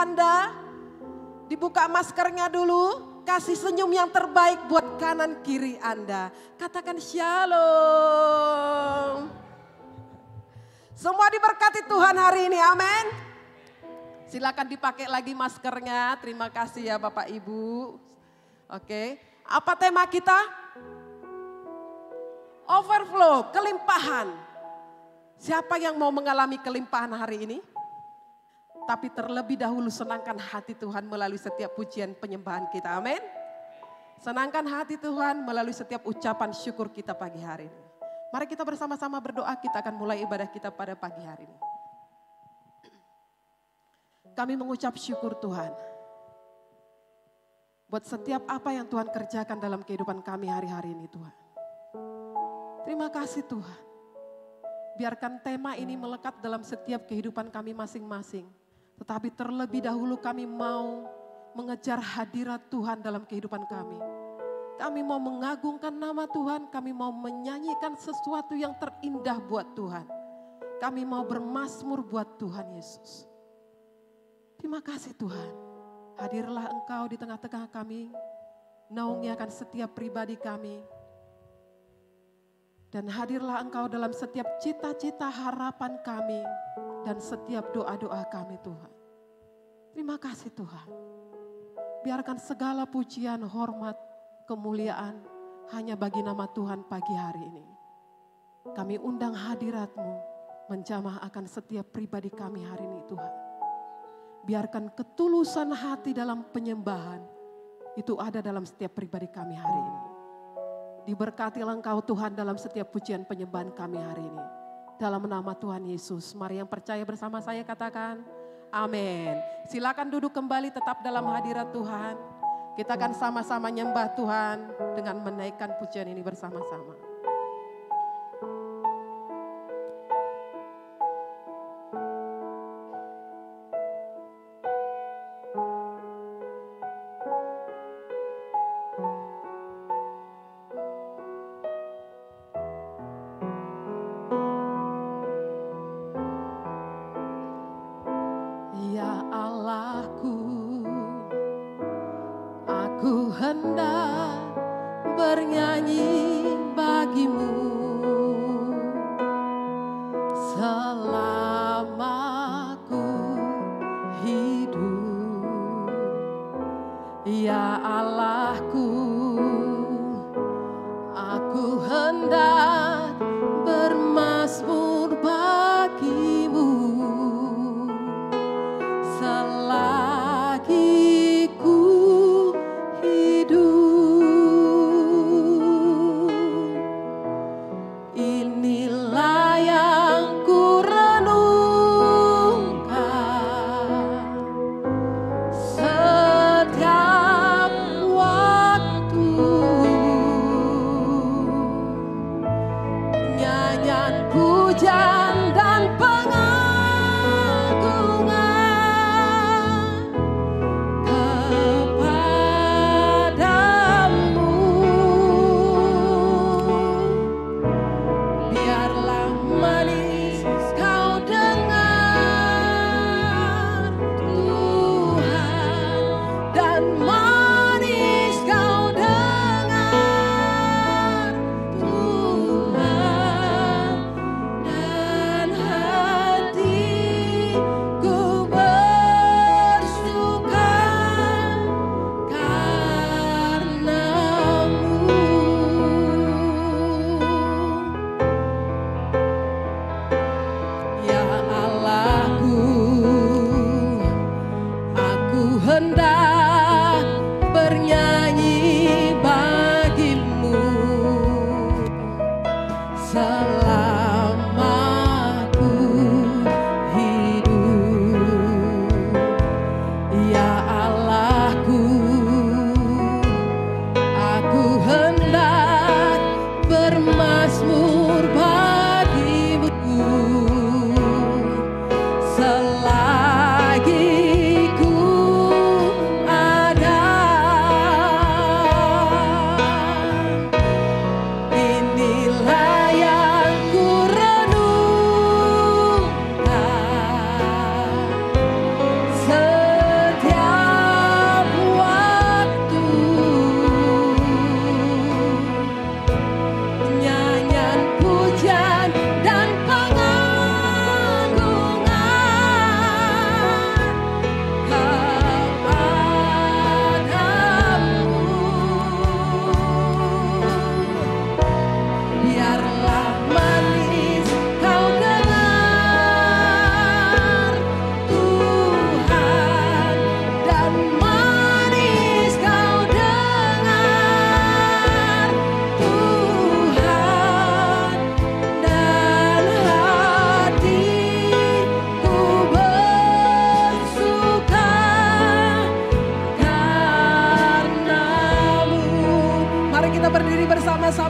Anda. Dibuka maskernya dulu. Kasih senyum yang terbaik buat kanan kiri Anda. Katakan shalom. Semua diberkati Tuhan hari ini, amin. Silakan dipakai lagi maskernya. Terima kasih ya Bapak Ibu. Oke, apa tema kita? Overflow, kelimpahan. Siapa yang mau mengalami kelimpahan hari ini? Tapi terlebih dahulu senangkan hati Tuhan melalui setiap pujian penyembahan kita. Amin. Senangkan hati Tuhan melalui setiap ucapan syukur kita pagi hari ini. Mari kita bersama-sama berdoa, kita akan mulai ibadah kita pada pagi hari ini. Kami mengucap syukur Tuhan. Buat setiap apa yang Tuhan kerjakan dalam kehidupan kami hari-hari ini Tuhan. Terima kasih Tuhan. Biarkan tema ini melekat dalam setiap kehidupan kami masing-masing. Tetapi terlebih dahulu kami mau mengejar hadirat Tuhan dalam kehidupan kami. Kami mau mengagungkan nama Tuhan, kami mau menyanyikan sesuatu yang terindah buat Tuhan. Kami mau bermazmur buat Tuhan Yesus. Terima kasih Tuhan, hadirlah Engkau di tengah-tengah kami, naungi akan setiap pribadi kami. Dan hadirlah Engkau dalam setiap cita-cita harapan kami dan setiap doa-doa kami Tuhan. Terima kasih Tuhan. Biarkan segala pujian, hormat, kemuliaan hanya bagi nama Tuhan pagi hari ini. Kami undang hadirat-Mu menjamah akan setiap pribadi kami hari ini Tuhan. Biarkan ketulusan hati dalam penyembahan itu ada dalam setiap pribadi kami hari ini. Diberkatilah Engkau Tuhan dalam setiap pujian penyembahan kami hari ini. Dalam nama Tuhan Yesus, mari yang percaya bersama saya katakan amin. Silakan duduk kembali tetap dalam hadirat Tuhan. Kita akan sama-sama nyembah Tuhan dengan menaikkan pujian ini bersama-sama.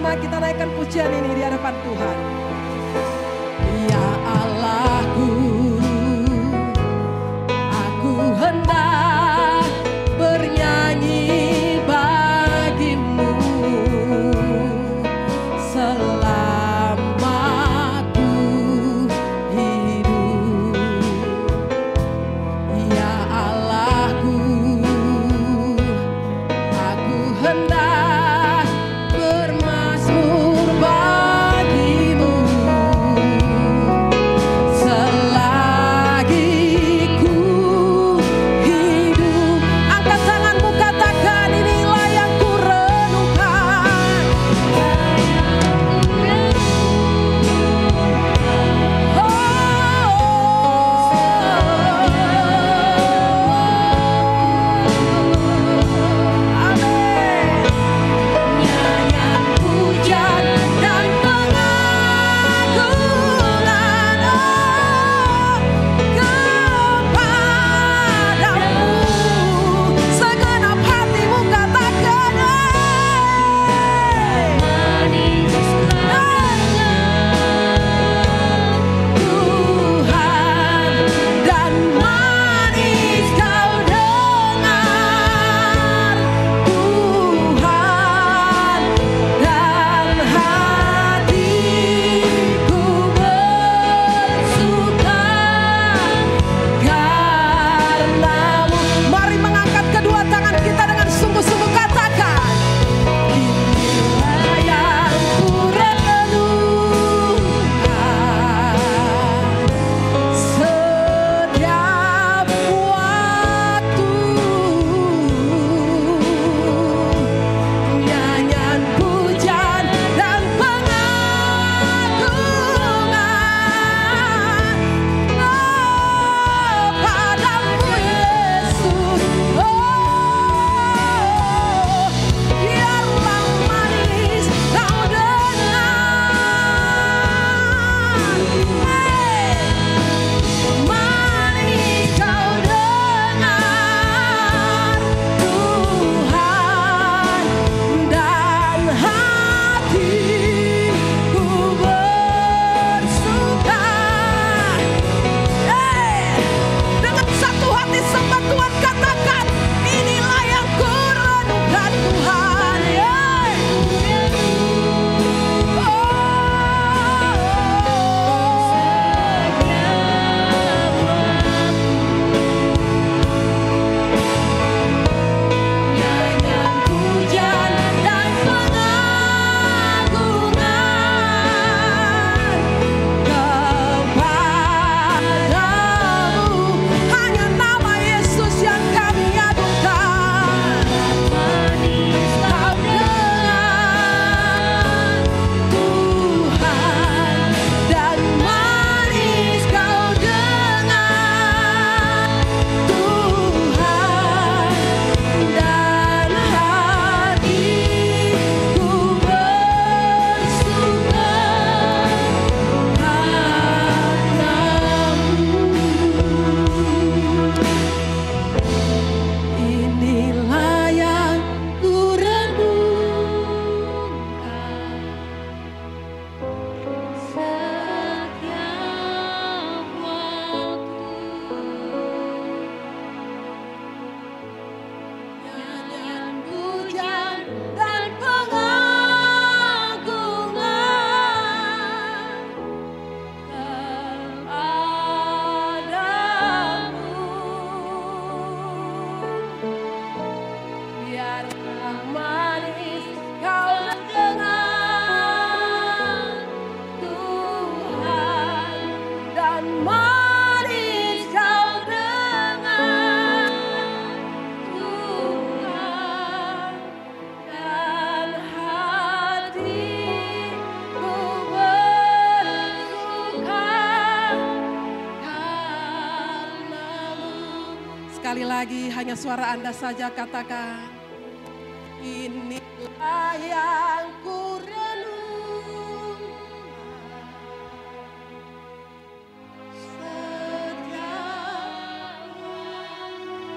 bersama-sama kita naikkan pujian ini di hadapan Tuhan. Ya Allahku, aku hendak bernyanyi bagimu selama ku hidup. Ya Allahku, aku hendak bermazmur bagimu Sekali lagi hanya suara Anda saja katakan, inilah yang ku renungkan setiap waktu.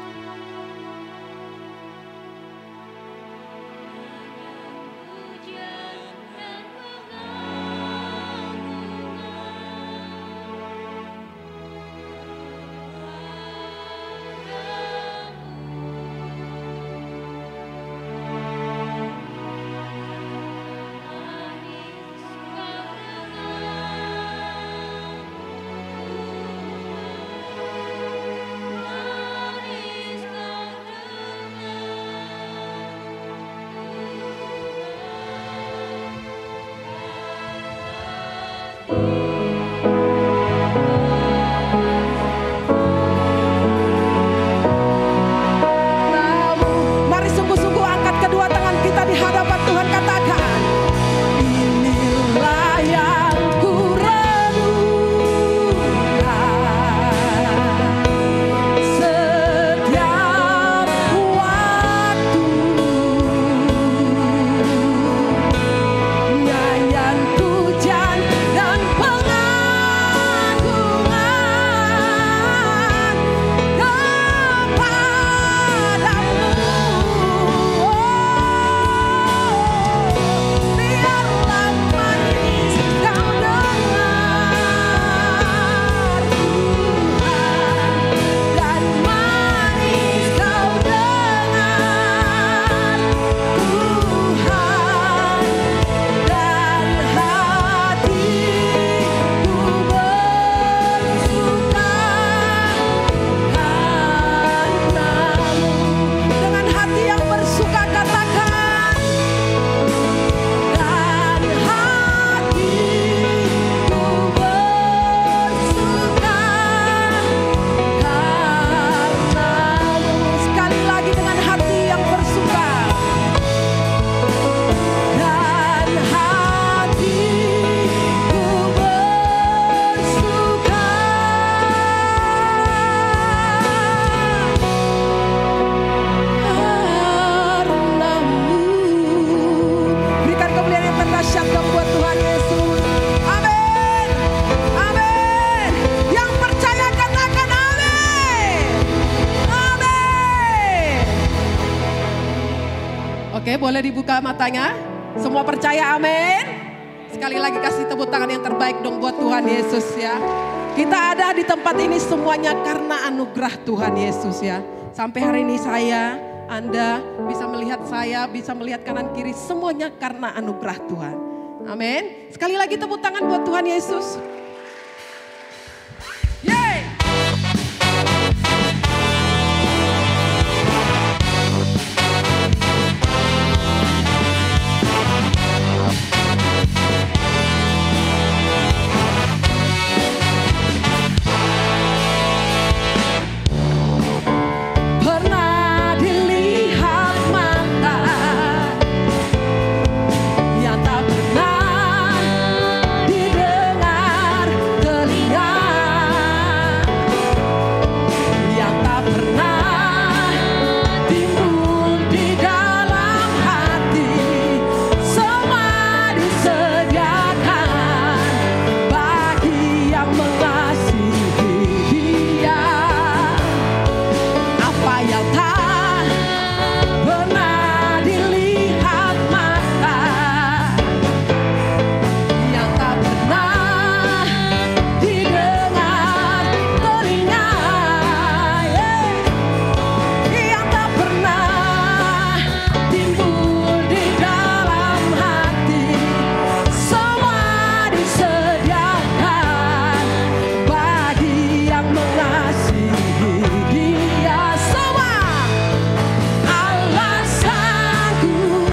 Mari sungguh-sungguh angkat kedua tangan kita di hadapan Tuhan, katakan, inilah yang ku renungkan setiap waktu, nyanyian pujian dan pengagungan kepadamu. Biarlah manis kau dengar Tuhan, dan manis kau dengar Tuhan, dan hatiku bersuka karena-Mu. Dengan hati yang bersuka katakan, dan hatiku bersuka karena-Mu. Sekali lagi dengan hati yang bersuka, dan hatiku bersuka karena-Mu. Berikan kemuliaan yang terdahsyat buat Tuhan Yesus. Amin. Amin. Yang percaya katakan amin. Amin. Oke, boleh dibuka matanya. Semua percaya amin. Sekali lagi kasih tepuk tangan yang terbaik dong buat Tuhan Yesus ya. Kita ada di tempat ini semuanya karena anugerah Tuhan Yesus ya. Sampai hari ini saya, Anda bisa melihat saya, bisa melihat kanan kiri, semuanya karena anugerah Tuhan. Amin. Sekali lagi tepuk tangan buat Tuhan Yesus. Yeay. Pernah dilihat mata yang tak pernah didengar telinga, yang tak pernah timbul di dalam hati, semua disediakan bagi yang mengasihi Dia. Apa yang tak pernah dilihat mata, yang tak pernah didengar telinga, yang tak pernah timbul di dalam hati, semua disediakan bagi yang mengasihi Dia. Semua alasanku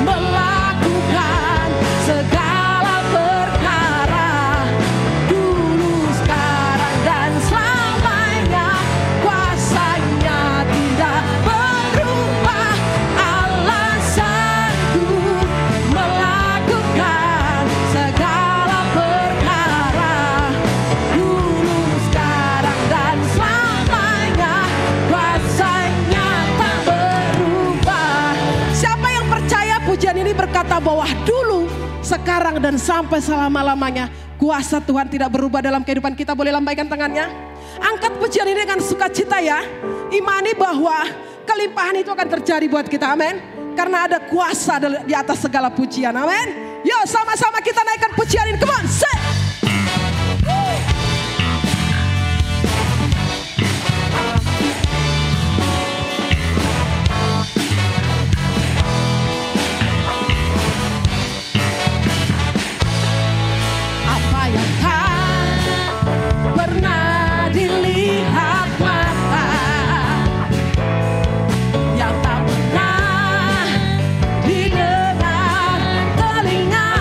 melakukan segala perkara, dulu, sekarang, dan selamanya, kuasanya tidak berubah. Alasanku melakukan segala perkara, dulu, sekarang, dan selamanya, kuasanya tak berubah. Siapa yang percaya pujian ini berkata bahwa dulu, sekarang, dan sampai selama-lamanya kuasa Tuhan tidak berubah dalam kehidupan kita? Boleh lambaikan tangannya. Angkat pujian ini dengan sukacita ya. Imani bahwa kelimpahan itu akan terjadi buat kita, amin. Karena ada kuasa di atas segala pujian, amin. Yuk sama-sama kita naikkan pujian ini, come on, say. Apa yang tak pernah dilihat mata, yang tak pernah didengar telinga,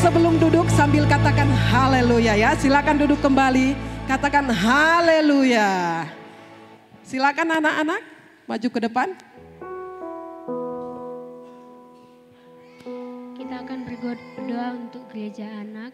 sebelum duduk sambil katakan haleluya ya. Silakan duduk kembali, katakan haleluya. Silakan anak-anak maju ke depan. Kita akan berdoa untuk gereja anak.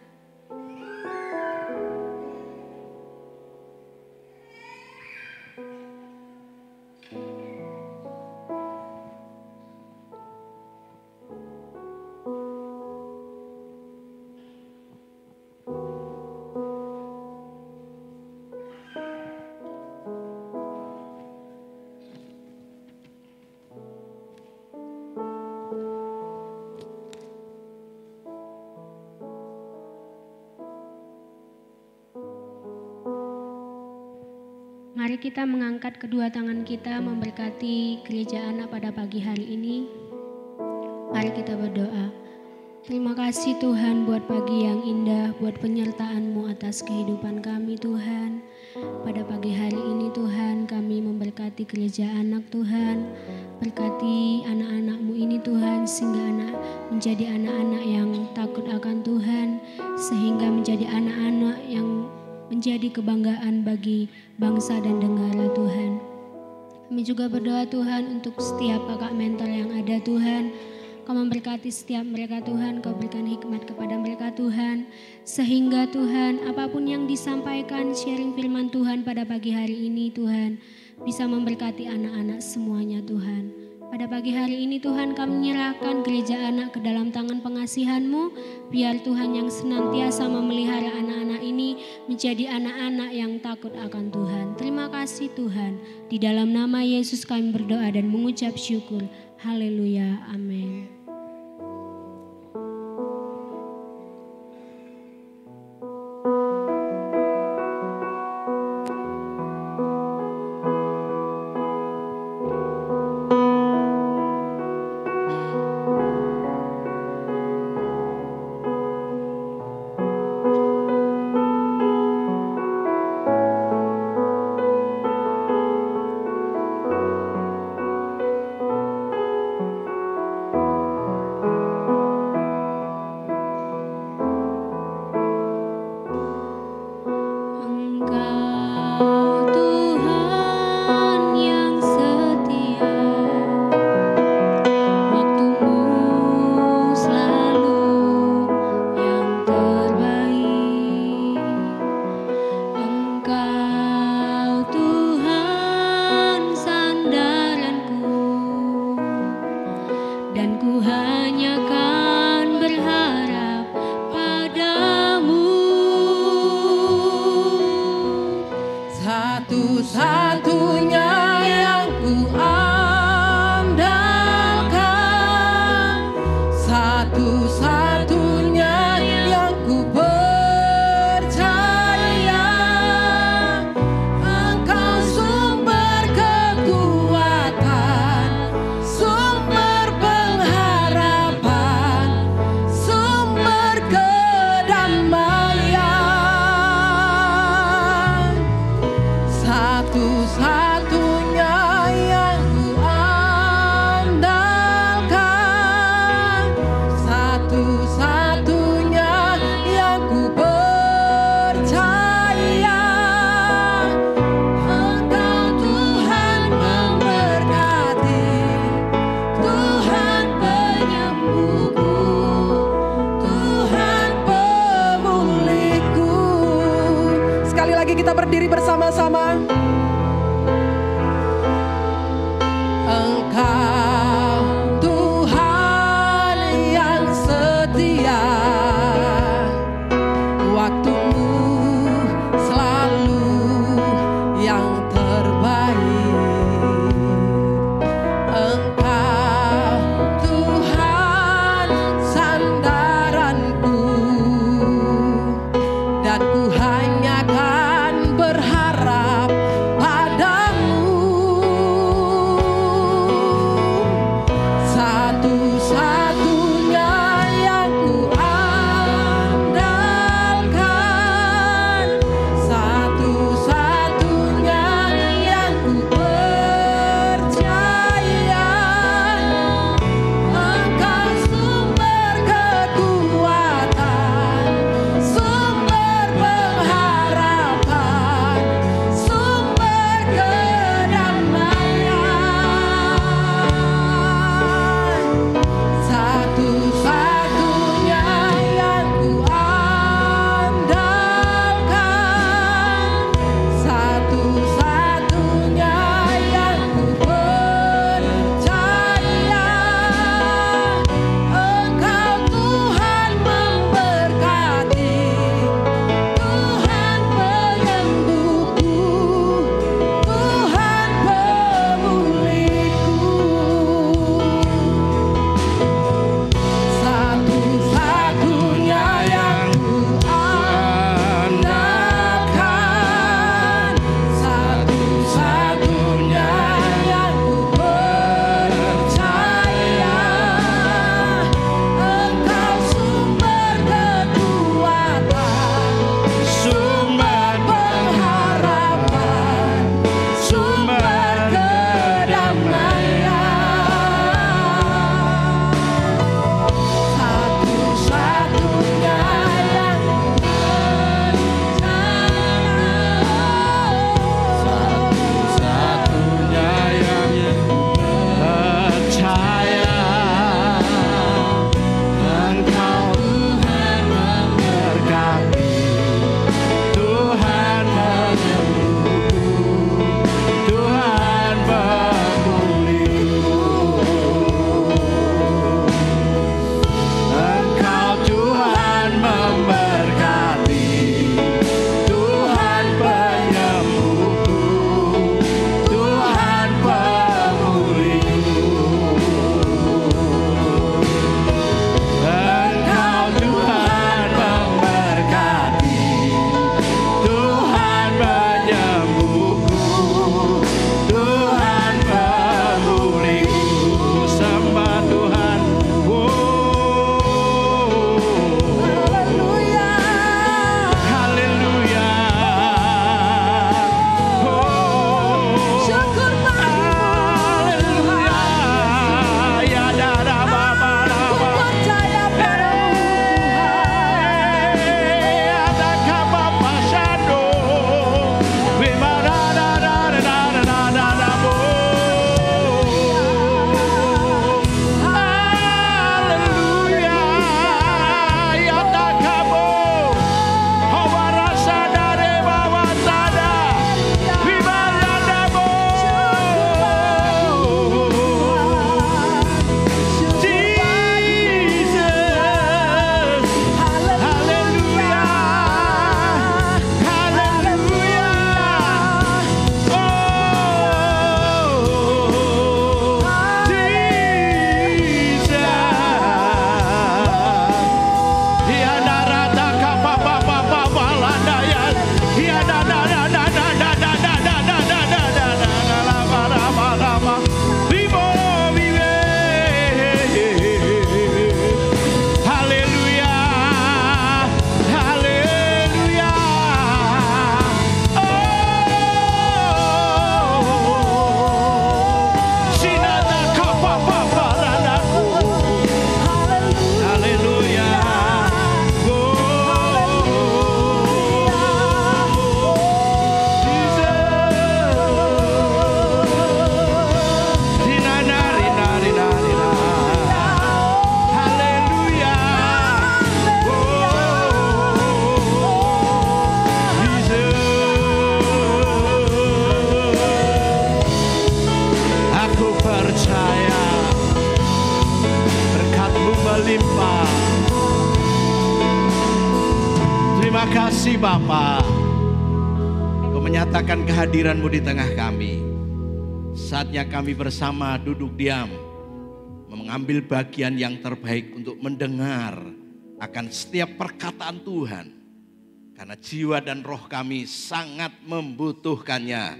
Mari kita mengangkat kedua tangan kita memberkati gereja anak pada pagi hari ini. Mari kita berdoa. Terima kasih Tuhan buat pagi yang indah, buat penyertaan-Mu atas kehidupan kami Tuhan. Pada pagi hari ini Tuhan, kami memberkati gereja anak Tuhan. Berkati anak-anak-Mu ini Tuhan, sehingga anak menjadi anak-anak yang takut akan Tuhan, sehingga menjadi anak-anak yang menjadi kebanggaan bagi bangsa dan negara Tuhan. Kami juga berdoa Tuhan untuk setiap kakak mentor yang ada Tuhan. Kau memberkati setiap mereka Tuhan, Kau berikan hikmat kepada mereka Tuhan. Sehingga Tuhan apapun yang disampaikan sharing firman Tuhan pada pagi hari ini Tuhan, bisa memberkati anak-anak semuanya Tuhan. Pada pagi hari ini Tuhan kami menyerahkan gereja anak ke dalam tangan pengasihan-Mu. Biar Tuhan yang senantiasa memelihara anak-anak ini menjadi anak-anak yang takut akan Tuhan. Terima kasih Tuhan. Di dalam nama Yesus kami berdoa dan mengucap syukur. Haleluya. Amin. Kita berdiri bersama-sama. Engkau Tuhan yang setia, waktu-Mu selalu yang terbaik. Engkau Tuhan sandaranku, dan ku hanya berharap melimpah. Terima kasih Bapa, Kau menyatakan kehadiran-Mu di tengah kami. Saatnya kami bersama duduk diam, mengambil bagian yang terbaik untuk mendengar akan setiap perkataan Tuhan. Karena jiwa dan roh kami sangat membutuhkannya,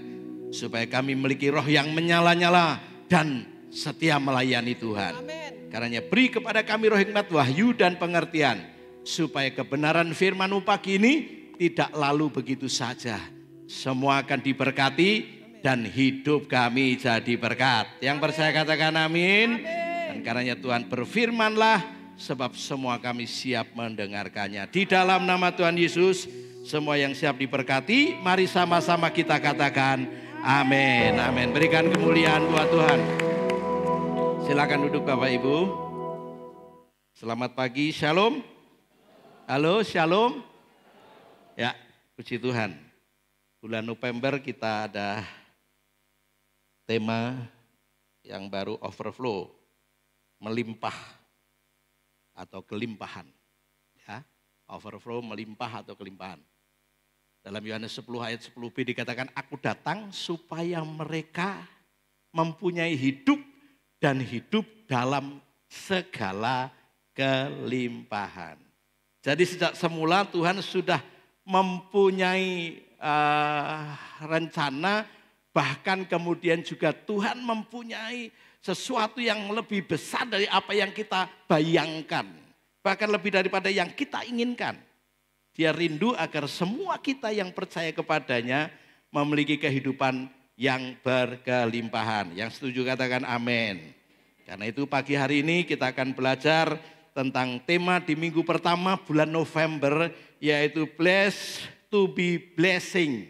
supaya kami memiliki roh yang menyala-nyala dan setia melayani Tuhan. Karenanya beri kepada kami roh hikmat, wahyu dan pengertian, supaya kebenaran firman-Mu pagi ini tidak lalu begitu saja. Semua akan diberkati dan hidup kami jadi berkat. Yang percaya katakan amin. Dan karenanya Tuhan berfirmanlah, sebab semua kami siap mendengarkannya. Di dalam nama Tuhan Yesus, semua yang siap diberkati, mari sama-sama kita katakan amin. Amin. Berikan kemuliaan buat Tuhan. Silakan duduk Bapak Ibu. Selamat pagi, shalom. Halo, shalom. Ya, puji Tuhan. Bulan November kita ada tema yang baru, overflow, melimpah atau kelimpahan. Ya, overflow, melimpah atau kelimpahan. Dalam Yohanes 10 ayat 10b dikatakan, aku datang supaya mereka mempunyai hidup dan hidup dalam segala kelimpahan. Jadi sejak semula Tuhan sudah mempunyai rencana, bahkan kemudian juga Tuhan mempunyai sesuatu yang lebih besar dari apa yang kita bayangkan. Bahkan lebih daripada yang kita inginkan. Dia rindu agar semua kita yang percaya kepadanya memiliki kehidupan yang berkelimpahan. Yang setuju katakan amin. Karena itu pagi hari ini kita akan belajar tentang tema di minggu pertama bulan November, yaitu blessed to be blessing.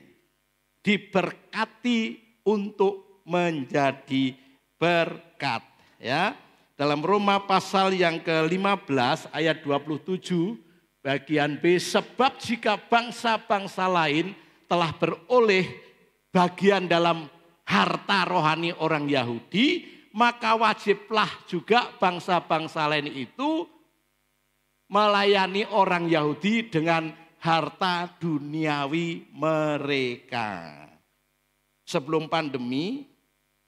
Diberkati untuk menjadi berkat. Ya, dalam Roma pasal yang ke-15 ayat 27 bagian B, sebab jika bangsa-bangsa lain telah beroleh bagian dalam harta rohani orang Yahudi, maka wajiblah juga bangsa-bangsa lain itu melayani orang Yahudi dengan harta duniawi mereka. Sebelum pandemi,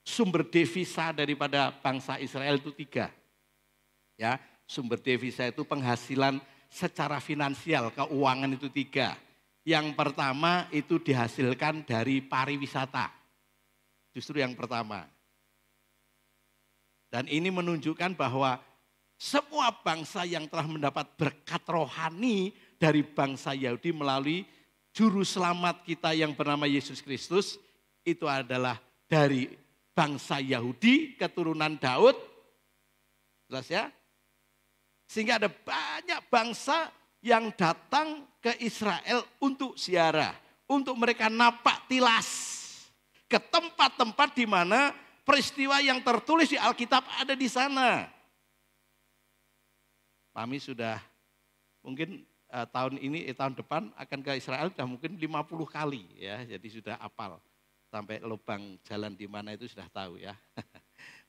sumber devisa daripada bangsa Israel itu 3. Ya, sumber devisa itu penghasilan secara finansial, keuangan itu 3. Yang pertama itu dihasilkan dari pariwisata. Justru yang pertama. Dan ini menunjukkan bahwa semua bangsa yang telah mendapat berkat rohani dari bangsa Yahudi melalui juru selamat kita yang bernama Yesus Kristus, itu adalah dari bangsa Yahudi, keturunan Daud. Jelas ya? Sehingga ada banyak bangsa yang datang ke Israel untuk ziarah, untuk mereka napak tilas ke tempat-tempat di mana peristiwa yang tertulis di Alkitab ada di sana. Kami sudah mungkin tahun ini, tahun depan akan ke Israel sudah mungkin 50 kali ya, jadi sudah hafal. Sampai lubang jalan di mana itu sudah tahu ya,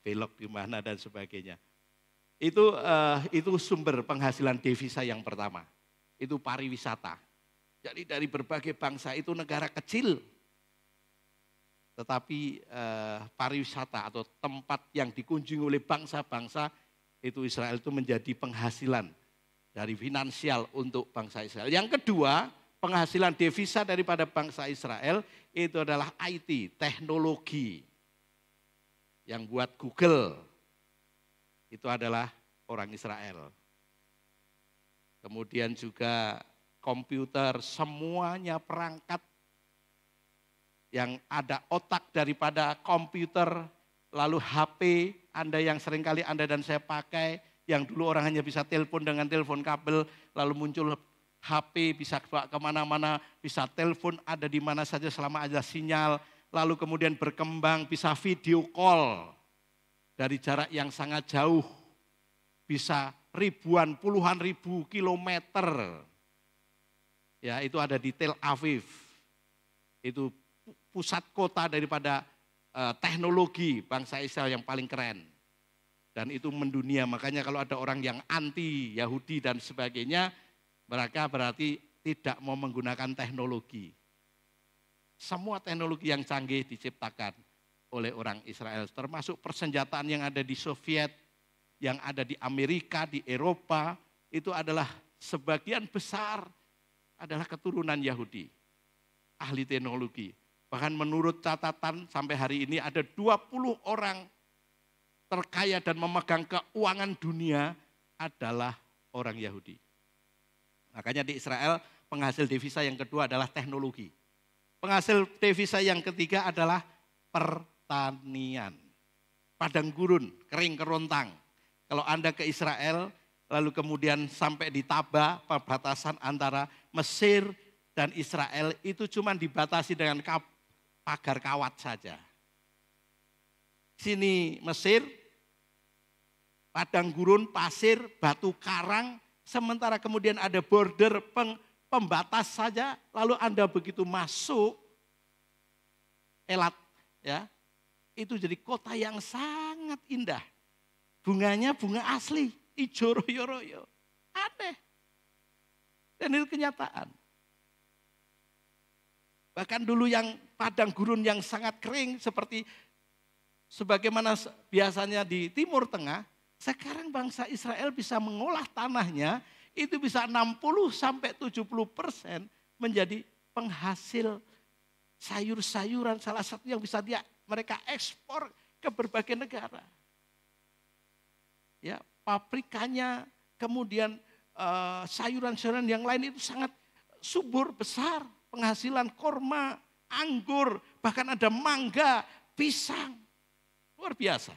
belok di mana dan sebagainya. Itu sumber penghasilan devisa yang pertama, itu pariwisata. Jadi dari berbagai bangsa itu negara kecil, tetapi pariwisata atau tempat yang dikunjungi oleh bangsa-bangsa, itu Israel itu menjadi penghasilan dari finansial untuk bangsa Israel. Yang kedua, penghasilan devisa daripada bangsa Israel itu adalah IT, teknologi. Yang buat Google itu adalah orang Israel. Kemudian juga komputer, semuanya perangkat yang ada otak daripada komputer, lalu HP, Anda yang seringkali Anda dan saya pakai, yang dulu orang hanya bisa telepon dengan telepon kabel, lalu muncul HP, bisa bawa kemana-mana, bisa telepon ada di mana saja selama ada sinyal, lalu kemudian berkembang bisa video call dari jarak yang sangat jauh, bisa ribuan, puluhan ribu kilometer. Ya, itu ada di Tel Aviv. Itu pusat kota daripada teknologi bangsa Israel yang paling keren. Dan itu mendunia, makanya kalau ada orang yang anti Yahudi dan sebagainya, mereka berarti tidak mau menggunakan teknologi. Semua teknologi yang canggih diciptakan oleh orang Israel, termasuk persenjataan yang ada di Soviet, yang ada di Amerika, di Eropa, itu adalah sebagian besar adalah keturunan Yahudi, ahli teknologi. Bahkan menurut catatan sampai hari ini ada 20 orang terkaya dan memegang keuangan dunia adalah orang Yahudi. Makanya di Israel penghasil devisa yang kedua adalah teknologi. Penghasil devisa yang ketiga adalah pertanian. Padang gurun, kering kerontang. Kalau Anda ke Israel, lalu kemudian sampai di Taba, perbatasan antara Mesir dan Israel, itu cuma dibatasi dengan pagar kawat saja. Sini Mesir, padang gurun, pasir, batu karang, sementara kemudian ada border pembatas saja, lalu Anda begitu masuk Elat, ya, itu jadi kota yang sangat indah. Bunganya bunga asli, hijau royo-royo, aneh. Dan itu kenyataan. Bahkan dulu yang padang gurun yang sangat kering seperti sebagaimana biasanya di Timur Tengah, sekarang bangsa Israel bisa mengolah tanahnya, itu bisa 60-70% menjadi penghasil sayur-sayuran, salah satu yang bisa mereka ekspor ke berbagai negara. Ya, pabrikannya, kemudian sayuran-sayuran yang lain itu sangat subur, besar, penghasilan korma, anggur, bahkan ada mangga, pisang, luar biasa.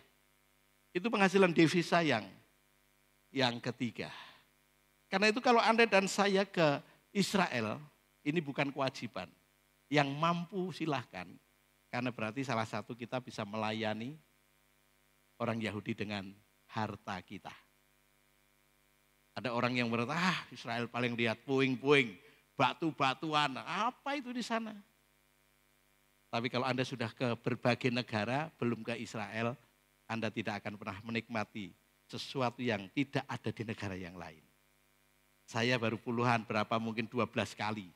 Itu penghasilan devisa yang ketiga. Karena itu kalau Anda dan saya ke Israel, ini bukan kewajiban. Yang mampu silahkan. Karena berarti salah satu kita bisa melayani orang Yahudi dengan harta kita. Ada orang yang berkata, Israel paling lihat puing-puing, batu-batuan, apa itu di sana? Tapi kalau Anda sudah ke berbagai negara, belum ke Israel, Anda tidak akan pernah menikmati sesuatu yang tidak ada di negara yang lain. Saya baru puluhan, berapa mungkin 12 kali.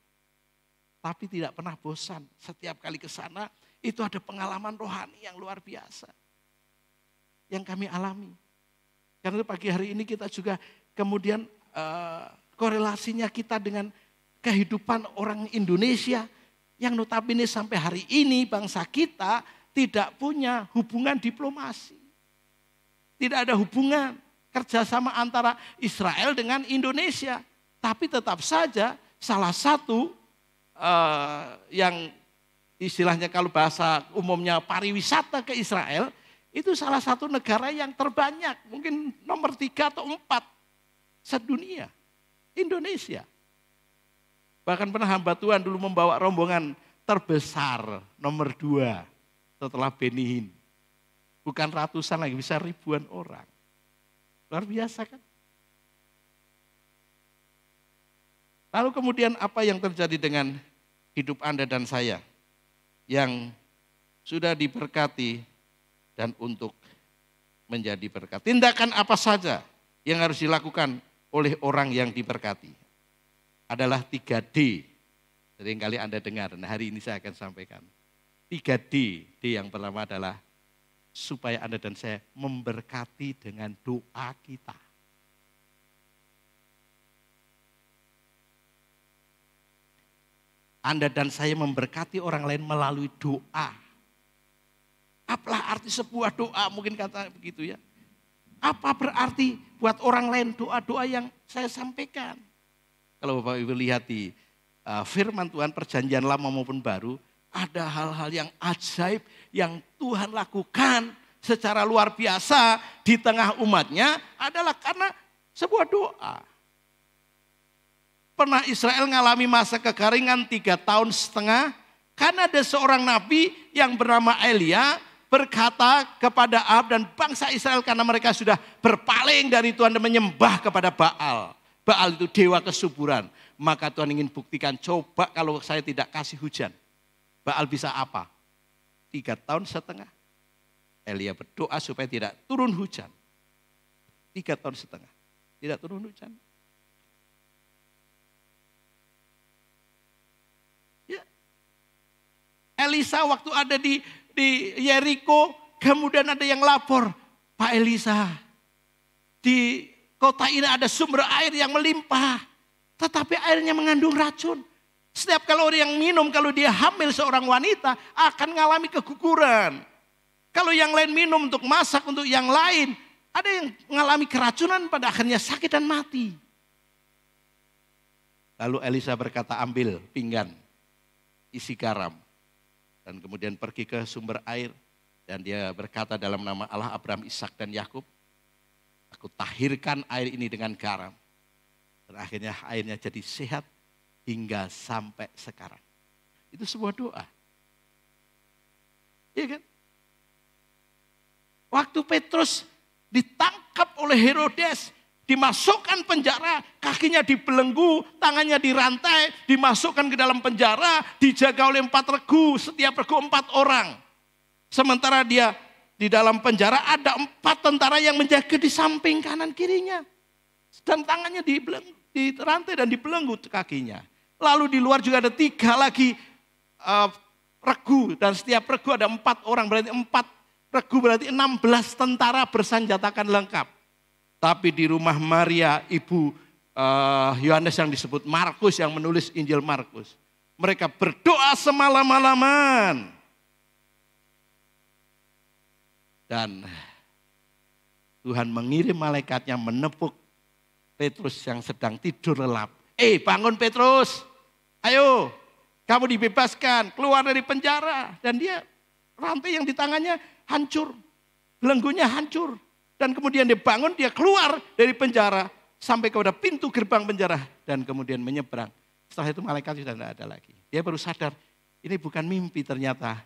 Tapi tidak pernah bosan. Setiap kali ke sana, itu ada pengalaman rohani yang luar biasa. Yang kami alami. Karena itu pagi hari ini kita juga kemudian korelasinya kita dengan kehidupan orang Indonesia. Yang notabene sampai hari ini bangsa kita tidak punya hubungan diplomasi. Tidak ada hubungan kerjasama antara Israel dengan Indonesia. Tapi tetap saja salah satu yang istilahnya kalau bahasa umumnya pariwisata ke Israel, itu salah satu negara yang terbanyak, mungkin nomor 3 atau 4 sedunia, Indonesia. Bahkan pernah hamba Tuhan dulu membawa rombongan terbesar nomor 2 setelah Benihin. Bukan ratusan lagi, bisa ribuan orang. Luar biasa kan? Lalu kemudian apa yang terjadi dengan hidup Anda dan saya yang sudah diberkati dan untuk menjadi berkat. Tindakan apa saja yang harus dilakukan oleh orang yang diberkati? Adalah 3D. Seringkali Anda dengar, nah hari ini saya akan sampaikan. 3D. D yang pertama adalah supaya Anda dan saya memberkati dengan doa kita. Anda dan saya memberkati orang lain melalui doa. Apalah arti sebuah doa, mungkin kata begitu ya. Apa berarti buat orang lain doa-doa yang saya sampaikan? Kalau Bapak Ibu lihat di firman Tuhan perjanjian lama maupun baru, ada hal-hal yang ajaib yang Tuhan lakukan secara luar biasa di tengah umatnya adalah karena sebuah doa. Pernah Israel mengalami masa kekeringan 3,5 tahun karena ada seorang nabi yang bernama Elia berkata kepada Ahab dan bangsa Israel karena mereka sudah berpaling dari Tuhan dan menyembah kepada Baal. Baal itu dewa kesuburan. Maka Tuhan ingin buktikan, coba kalau saya tidak kasih hujan. Baal bisa apa? 3,5 tahun. Elia berdoa supaya tidak turun hujan. 3,5 tahun. Tidak turun hujan. Ya. Elisa waktu ada di Yeriko, kemudian ada yang lapor, Pak Elisa, di kota ini ada sumber air yang melimpah, tetapi airnya mengandung racun. Setiap kalau orang yang minum, kalau dia hamil seorang wanita, akan mengalami keguguran. Kalau yang lain minum untuk masak, untuk yang lain, ada yang mengalami keracunan pada akhirnya sakit dan mati. Lalu Elisa berkata, ambil pinggan, isi garam. Dan kemudian pergi ke sumber air. Dan dia berkata dalam nama Allah Abraham, Ishak dan Yakub, aku tahirkan air ini dengan garam. Dan akhirnya airnya jadi sehat hingga sampai sekarang. Itu sebuah doa. Iya kan? Waktu Petrus ditangkap oleh Herodes, dimasukkan penjara, kakinya dibelenggu, tangannya dirantai, dimasukkan ke dalam penjara, dijaga oleh 4 regu, setiap regu 4 orang. Sementara dia di dalam penjara ada 4 tentara yang menjaga di samping kanan kirinya. Dan tangannya dirantai dan dibelenggu kakinya. Lalu di luar juga ada 3 lagi regu, dan setiap regu ada 4 orang, berarti 4 regu berarti 16 tentara bersenjatakan lengkap. Tapi di rumah Maria, ibu Yohanes yang disebut Markus, yang menulis Injil Markus, mereka berdoa semalam-malaman. Dan Tuhan mengirim malaikatnya menepuk Petrus yang sedang tidur lelap. Bangun Petrus, ayo kamu dibebaskan, keluar dari penjara. Dan dia rantai yang di tangannya hancur, belenggunya hancur. Dan kemudian dia bangun, dia keluar dari penjara sampai kepada pintu gerbang penjara dan kemudian menyeberang. Setelah itu malaikat sudah tidak ada lagi. Dia baru sadar, ini bukan mimpi, ternyata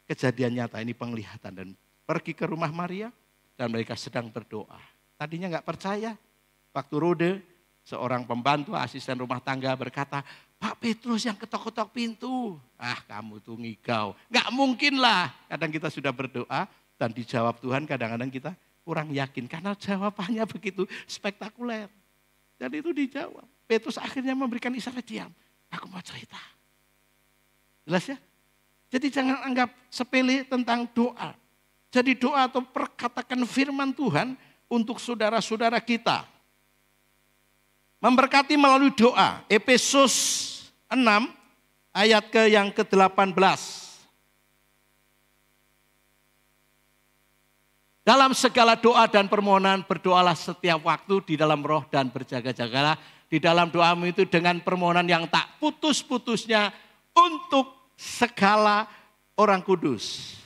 kejadian nyata, ini penglihatan. Dan pergi ke rumah Maria dan mereka sedang berdoa. Tadinya nggak percaya. Waktu Rode, seorang pembantu asisten rumah tangga berkata, Pak Petrus yang ketok-ketok pintu. Kamu tuh ngigau. Nggak mungkin lah. Kadang kita sudah berdoa dan dijawab Tuhan, kadang-kadang kita kurang yakin. Karena jawabannya begitu spektakuler. Dan itu dijawab. Petrus akhirnya memberikan isyarat, diam. Aku mau cerita. Jelas ya? Jadi jangan anggap sepele tentang doa. Jadi doa atau perkatakan firman Tuhan untuk saudara-saudara kita. Memberkati melalui doa. Efesus 6 ayat yang ke-18. Dalam segala doa dan permohonan berdoalah setiap waktu di dalam roh dan berjaga-jagalah di dalam doamu itu dengan permohonan yang tak putus-putusnya untuk segala orang kudus.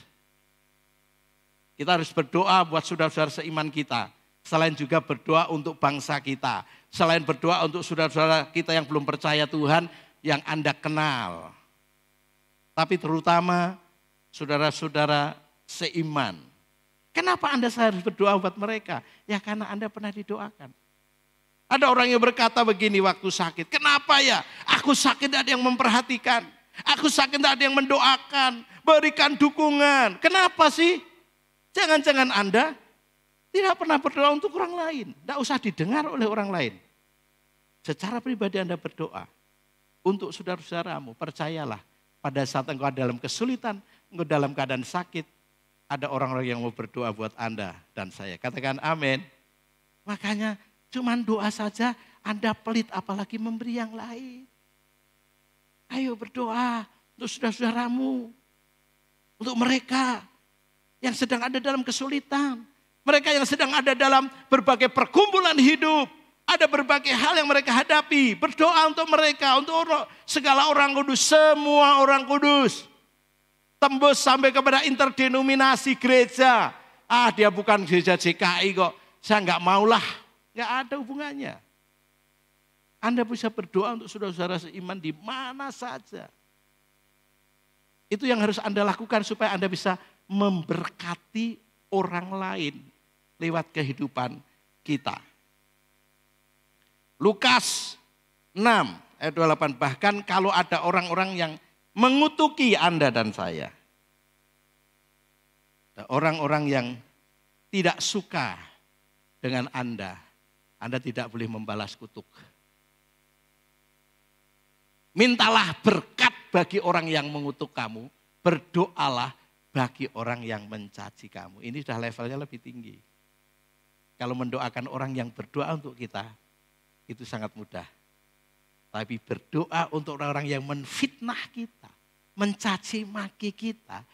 Kita harus berdoa buat saudara-saudara seiman kita. Selain juga berdoa untuk bangsa kita. Selain berdoa untuk saudara-saudara kita yang belum percaya Tuhan, yang Anda kenal. Tapi terutama saudara-saudara seiman. Kenapa Anda harus berdoa buat mereka? Ya karena Anda pernah didoakan. Ada orang yang berkata begini waktu sakit. Kenapa ya? Aku sakit tidak ada yang memperhatikan. Aku sakit tidak ada yang mendoakan. Berikan dukungan. Kenapa sih? Jangan-jangan Anda tidak pernah berdoa untuk orang lain. Tidak usah didengar oleh orang lain. Secara pribadi Anda berdoa untuk saudara-saudaramu. Percayalah pada saat engkau dalam kesulitan, engkau dalam keadaan sakit, ada orang-orang yang mau berdoa buat Anda dan saya. Katakan amin. Makanya cuman doa saja Anda pelit, apalagi memberi yang lain. Ayo berdoa untuk saudara-saudaramu. Untuk mereka yang sedang ada dalam kesulitan. Mereka yang sedang ada dalam berbagai perkumpulan hidup. Ada berbagai hal yang mereka hadapi. Berdoa untuk mereka, untuk segala orang kudus, semua orang kudus. Tembus sampai kepada interdenominasi gereja. Dia bukan gereja JKI kok. Saya nggak maulah. Nggak ada hubungannya. Anda bisa berdoa untuk saudara-saudara seiman di mana saja. Itu yang harus Anda lakukan supaya Anda bisa memberkati orang lain lewat kehidupan kita. Lukas 6 ayat 28, bahkan kalau ada orang-orang yang mengutuki Anda dan saya. Orang-orang yang tidak suka dengan Anda tidak boleh membalas kutuk. Mintalah berkat bagi orang yang mengutuk kamu, berdoalah bagi orang yang mencaci kamu. Ini sudah levelnya lebih tinggi. Kalau mendoakan orang yang berdoa untuk kita, itu sangat mudah. Tapi berdoa untuk orang-orang yang menfitnah kita, mencaci maki kita,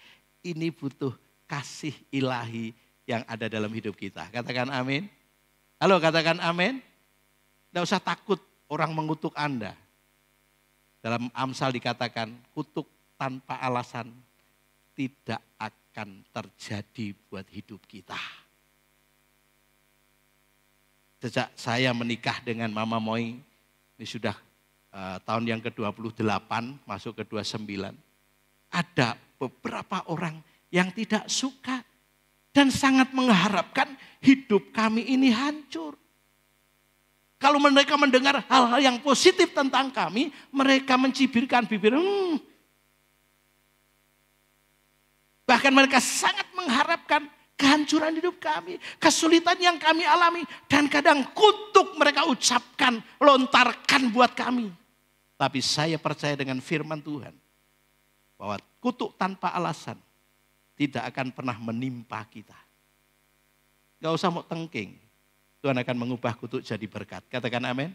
ini butuh kasih ilahi yang ada dalam hidup kita. Katakan amin. Halo, katakan amin. Tidak usah takut orang mengutuk Anda. Dalam Amsal dikatakan kutuk tanpa alasan tidak akan terjadi buat hidup kita. Sejak saya menikah dengan Mama Moi, ini sudah tahun yang ke-28 masuk ke-29. Ada beberapa orang yang tidak suka dan sangat mengharapkan hidup kami ini hancur. Kalau mereka mendengar hal-hal yang positif tentang kami, mereka mencibirkan bibir. Bahkan mereka sangat mengharapkan kehancuran hidup kami, kesulitan yang kami alami. Dan kadang kutuk mereka ucapkan, lontarkan buat kami. Tapi saya percaya dengan firman Tuhan, bahwa kutuk tanpa alasan tidak akan pernah menimpa kita. Gak usah mau tengking. Tuhan akan mengubah kutuk jadi berkat. Katakan amin.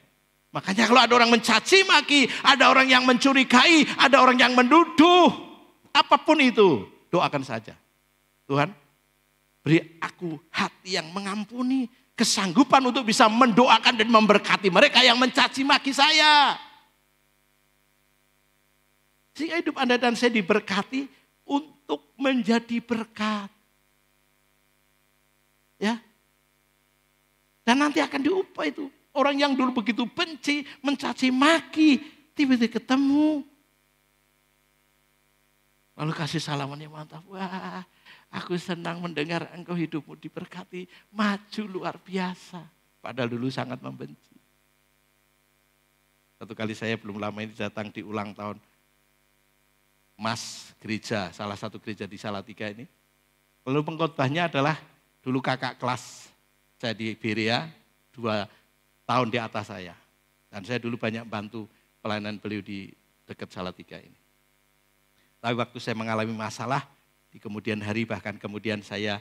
Makanya kalau ada orang mencaci maki, ada orang yang mencurigai, ada orang yang menuduh, apapun itu, doakan saja. Tuhan, beri aku hati yang mengampuni, kesanggupan untuk bisa mendoakan dan memberkati mereka yang mencaci maki saya. Sehingga hidup Anda dan saya diberkati untuk menjadi berkat. Ya. Dan nanti akan diupah itu. Orang yang dulu begitu benci, mencaci maki, tiba-tiba ketemu. Lalu kasih salaman yang mantap. Wah, aku senang mendengar engkau hidupmu diberkati. Maju luar biasa. Padahal dulu sangat membenci. Satu kali saya belum lama ini datang di ulang tahun Mas gereja, salah satu gereja di Salatiga ini. Lalu pengkhotbahnya adalah dulu kakak kelas saya di Berea, 2 tahun di atas saya. Dan saya dulu banyak bantu pelayanan beliau di dekat Salatiga ini. Tapi waktu saya mengalami masalah, di kemudian hari bahkan kemudian saya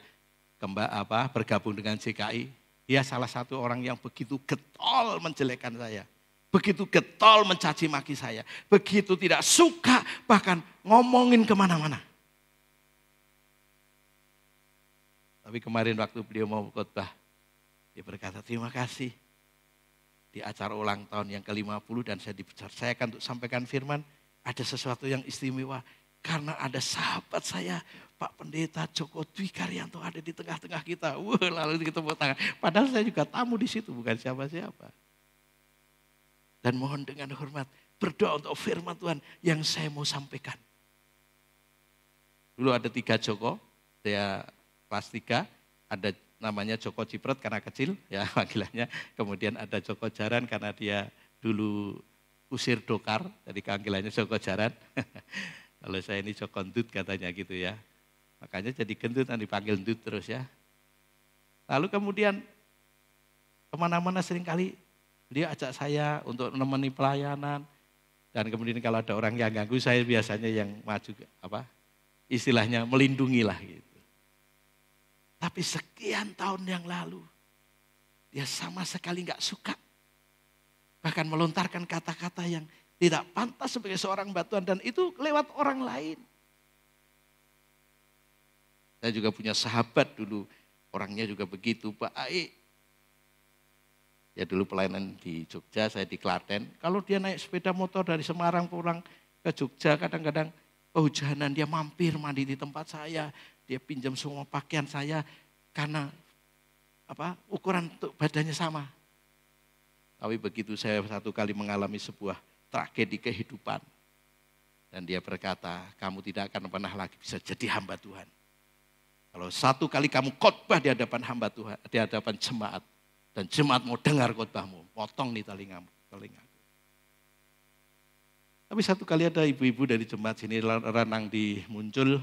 bergabung dengan JKI, dia salah satu orang yang begitu getol menjelekkan saya. Begitu getol mencaci maki saya. Begitu tidak suka bahkan ngomongin kemana-mana. Tapi kemarin waktu beliau mau khotbah, dia berkata, terima kasih di acara ulang tahun yang ke-50 dan saya dipercayakan untuk sampaikan firman, ada sesuatu yang istimewa. Karena ada sahabat saya, Pak Pendeta Joko Dwi Karyanto ada di tengah-tengah kita. Wah, lalu kita tepuk tangan. Padahal saya juga tamu di situ, bukan siapa-siapa. Dan mohon dengan hormat, berdoa untuk firman Tuhan yang saya mau sampaikan. Dulu ada 3 Joko, saya kelas 3, ada namanya Joko Cipret karena kecil, ya panggilannya. Kemudian ada Joko Jaran karena dia dulu usir Dokar, jadi panggilannya Joko Jaran. Kalau saya ini Joko Ndut katanya gitu ya. Makanya jadi gendut, nanti dipanggil Ndut terus ya. Lalu kemudian kemana-mana seringkali dia ajak saya untuk menemani pelayanan. Dan kemudian kalau ada orang yang ganggu saya biasanya yang maju, istilahnya melindungi lah gitu. Tapi sekian tahun yang lalu, dia sama sekali gak suka. Bahkan melontarkan kata-kata yang tidak pantas sebagai seorang batuan dan itu lewat orang lain. Saya juga punya sahabat dulu, orangnya juga begitu, baik. Ya dulu pelayanan di Jogja, saya di Klaten. Kalau dia naik sepeda motor dari Semarang pulang ke Jogja, kadang-kadang kehujanan dia mampir mandi di tempat saya. Dia pinjam semua pakaian saya karena ukuran untuk badannya sama. Tapi begitu saya satu kali mengalami sebuah tragedi kehidupan. Dan dia berkata, kamu tidak akan pernah lagi bisa jadi hamba Tuhan. Kalau satu kali kamu khotbah di hadapan hamba Tuhan, di hadapan jemaat. Dan jemaat mau dengar khotbahmu, potong nih telingaku. Tapi satu kali ada ibu-ibu dari jemaat sini renang di Muncul.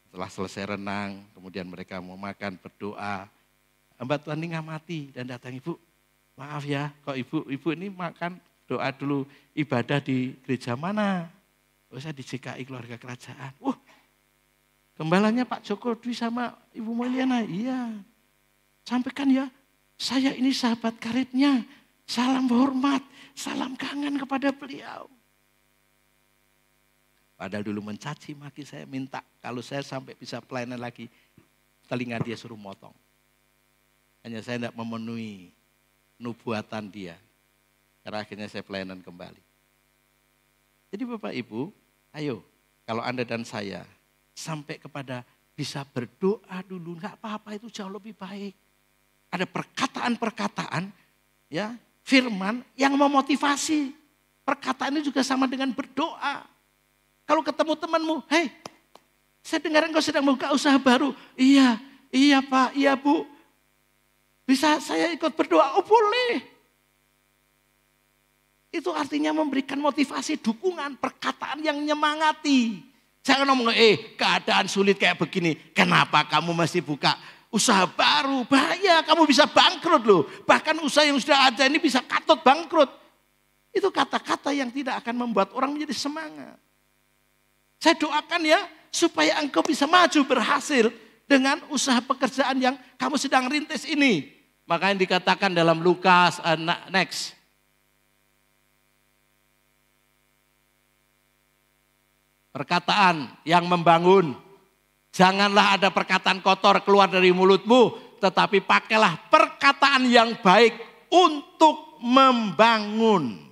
Setelah selesai renang, kemudian mereka mau makan, berdoa. hamba Tuhan ini ngamati dan datang, Ibu, maaf ya, kok ibu ini makan doa dulu ibadah di gereja mana? Oh, saya di GKI Keluarga Kerajaan. Gembalanya Pak Joko Dwi sama Ibu Mulyana. Iya. Sampaikan ya, saya ini sahabat karibnya. Salam hormat, salam kangen kepada beliau. Padahal dulu mencaci maki, saya minta kalau saya sampai bisa pelayanan lagi, telinga dia suruh motong. Hanya saya tidak memenuhi nubuatan dia. Karena akhirnya saya pelayanan kembali. Jadi Bapak Ibu, ayo kalau Anda dan saya sampai kepada bisa berdoa dulu, enggak apa-apa, itu jauh lebih baik. Ada perkataan-perkataan, ya, firman yang memotivasi. Perkataan ini juga sama dengan berdoa. Kalau ketemu temanmu, hei, saya dengar engkau sedang buka usaha baru. Iya Pak, iya Bu. Bisa saya ikut berdoa? Oh boleh. Itu artinya memberikan motivasi, dukungan, perkataan yang menyemangati. Jangan ngomong, keadaan sulit kayak begini, kenapa kamu masih buka usaha baru? Bahaya, kamu bisa bangkrut loh. Bahkan usaha yang sudah ada ini bisa katut bangkrut. Itu kata-kata yang tidak akan membuat orang menjadi semangat. Saya doakan ya, supaya engkau bisa maju berhasil dengan usaha pekerjaan yang kamu sedang rintis ini. Makanya dikatakan dalam Lukas, next. Perkataan yang membangun. Janganlah ada perkataan kotor keluar dari mulutmu, tetapi pakailah perkataan yang baik untuk membangun.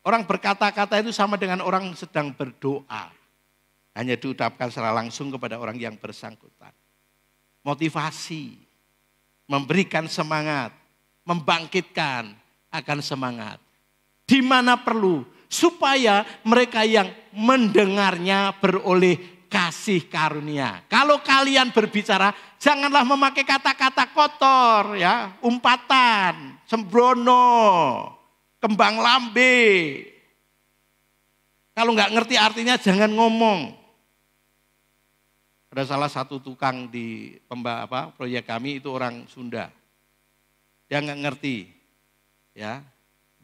Orang berkata-kata itu sama dengan orang sedang berdoa. Hanya diucapkan secara langsung kepada orang yang bersangkutan. Motivasi, memberikan semangat, membangkitkan akan semangat. Di mana perlu, supaya mereka yang mendengarnya beroleh kasih karunia. Kalau kalian berbicara, janganlah memakai kata-kata kotor, ya, umpatan, sembrono, kembang lambe. Kalau nggak ngerti artinya jangan ngomong. Ada salah satu tukang di proyek kami itu orang Sunda. Dia nggak ngerti, ya,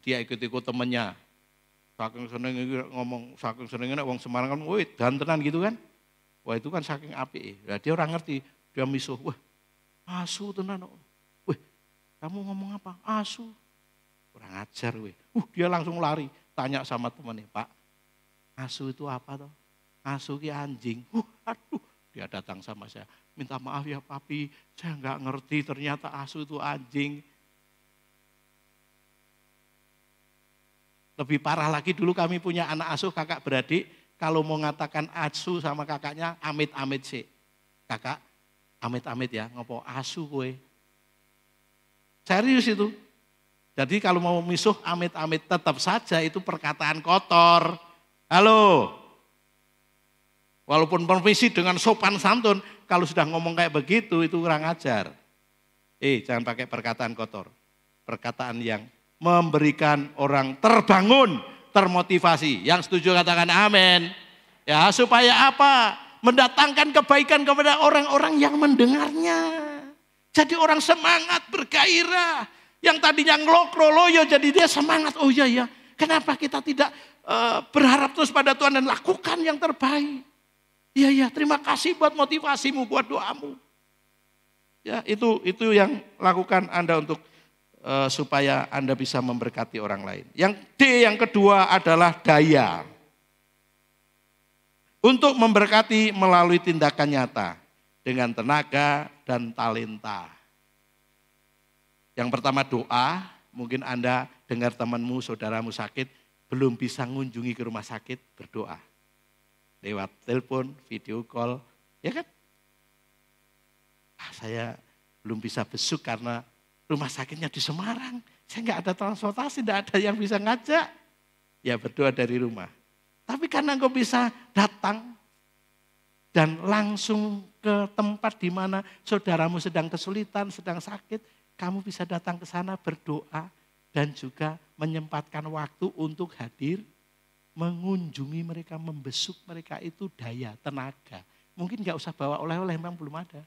dia ikut-ikut temennya. Saking seneng ngomong, saking senengnya wong Semarang kan, woi dantenan gitu kan. Wah itu kan saking apik. Nah, dia orang ngerti, dia misuh, wah asu tenan. Wih, kamu ngomong apa? Asu. Kurang ajar weh. Dia langsung lari, tanya sama temannya, Pak, asu itu apa toh? Asu ki anjing. Aduh, dia datang sama saya, minta maaf ya papi, saya nggak ngerti ternyata asu itu anjing. Lebih parah lagi, dulu kami punya anak asuh kakak beradik, kalau mau ngatakan asu sama kakaknya amit-amit sih. Kakak, amit-amit ya, ngopo asu kowe. Serius itu. Jadi kalau mau misuh amit-amit, tetap saja itu perkataan kotor. Halo. Walaupun permisi dengan sopan santun, kalau sudah ngomong kayak begitu itu kurang ajar. Jangan pakai perkataan kotor. Perkataan yang memberikan orang terbangun, termotivasi. Yang setuju katakan amin. Ya, supaya apa? Mendatangkan kebaikan kepada orang-orang yang mendengarnya. Jadi orang semangat, bergairah. Yang tadinya ngelokro loyo jadi dia semangat. Oh iya, kenapa kita tidak berharap terus pada Tuhan dan lakukan yang terbaik. Iya, terima kasih buat motivasimu, buat doamu. Ya, itu yang lakukan Anda untuk supaya Anda bisa memberkati orang lain. Yang D yang kedua adalah daya. Untuk memberkati melalui tindakan nyata dengan tenaga dan talenta. Yang pertama doa, mungkin Anda dengar temanmu, saudaramu sakit, belum bisa ngunjungi ke rumah sakit, berdoa. Lewat telepon, video call, ya kan? Saya belum bisa besuk karena rumah sakitnya di Semarang. Saya nggak ada transportasi, nggak ada yang bisa ngajak. Ya berdoa dari rumah. Tapi karena engkau bisa datang dan langsung ke tempat di mana saudaramu sedang kesulitan, sedang sakit, kamu bisa datang ke sana berdoa dan juga menyempatkan waktu untuk hadir, mengunjungi mereka, membesuk mereka, itu daya, tenaga. Mungkin nggak usah bawa oleh-oleh, memang belum ada.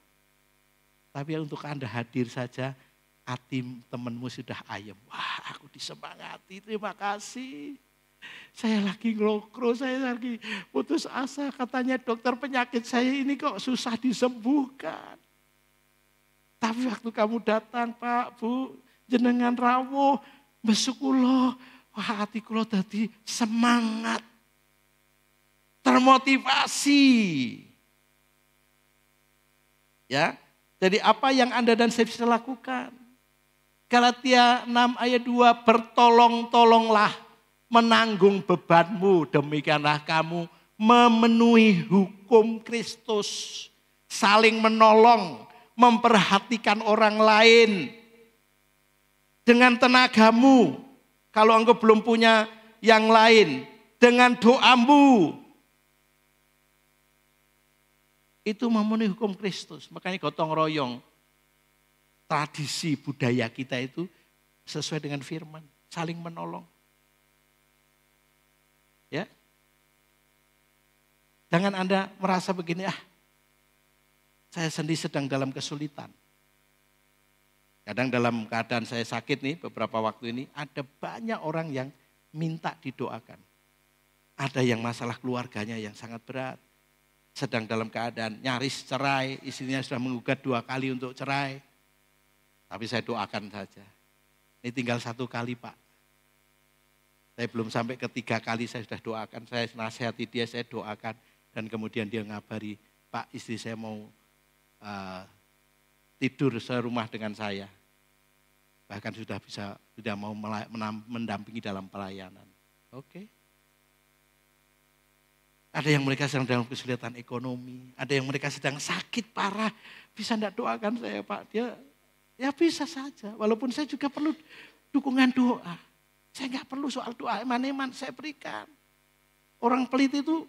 Tapi untuk Anda hadir saja, hati temanmu sudah ayem. Wah, aku disemangati, terima kasih. Saya lagi ngelokro, saya lagi putus asa. Katanya dokter penyakit saya ini kok susah disembuhkan. Tapi waktu kamu datang, Pak, Bu, jenengan rawuh, besuk kula, wah hati kula dadi semangat. Termotivasi. Ya, jadi apa yang Anda dan saya bisa lakukan? Galatia 6 ayat 2, bertolong-tolonglah menanggung bebanmu, demikianlah kamu memenuhi hukum Kristus. Saling menolong, memperhatikan orang lain. Dengan tenagamu, kalau engkau belum punya yang lain, dengan doamu, itu memenuhi hukum Kristus. Makanya gotong royong, tradisi budaya kita itu sesuai dengan firman, saling menolong. Ya, jangan Anda merasa begini, saya sendiri sedang dalam kesulitan. Kadang dalam keadaan saya sakit nih, beberapa waktu ini, ada banyak orang yang minta didoakan. Ada yang masalah keluarganya yang sangat berat. Sedang dalam keadaan nyaris cerai, istrinya sudah menggugat 2 kali untuk cerai. Tapi saya doakan saja. Ini tinggal 1 kali, Pak. Saya belum sampai ke 3 kali saya sudah doakan. Saya nasihati dia, saya doakan. Dan kemudian dia ngabari, Pak, istri saya mau tidur serumah dengan saya. Bahkan sudah mau mendampingi dalam pelayanan. Oke. Ada yang mereka sedang dalam kesulitan ekonomi, ada yang mereka sedang sakit parah. Bisa enggak doakan saya, Pak? Dia ya bisa saja, walaupun saya juga perlu dukungan doa. Saya enggak perlu soal doa eman-eman, saya berikan. Orang pelit itu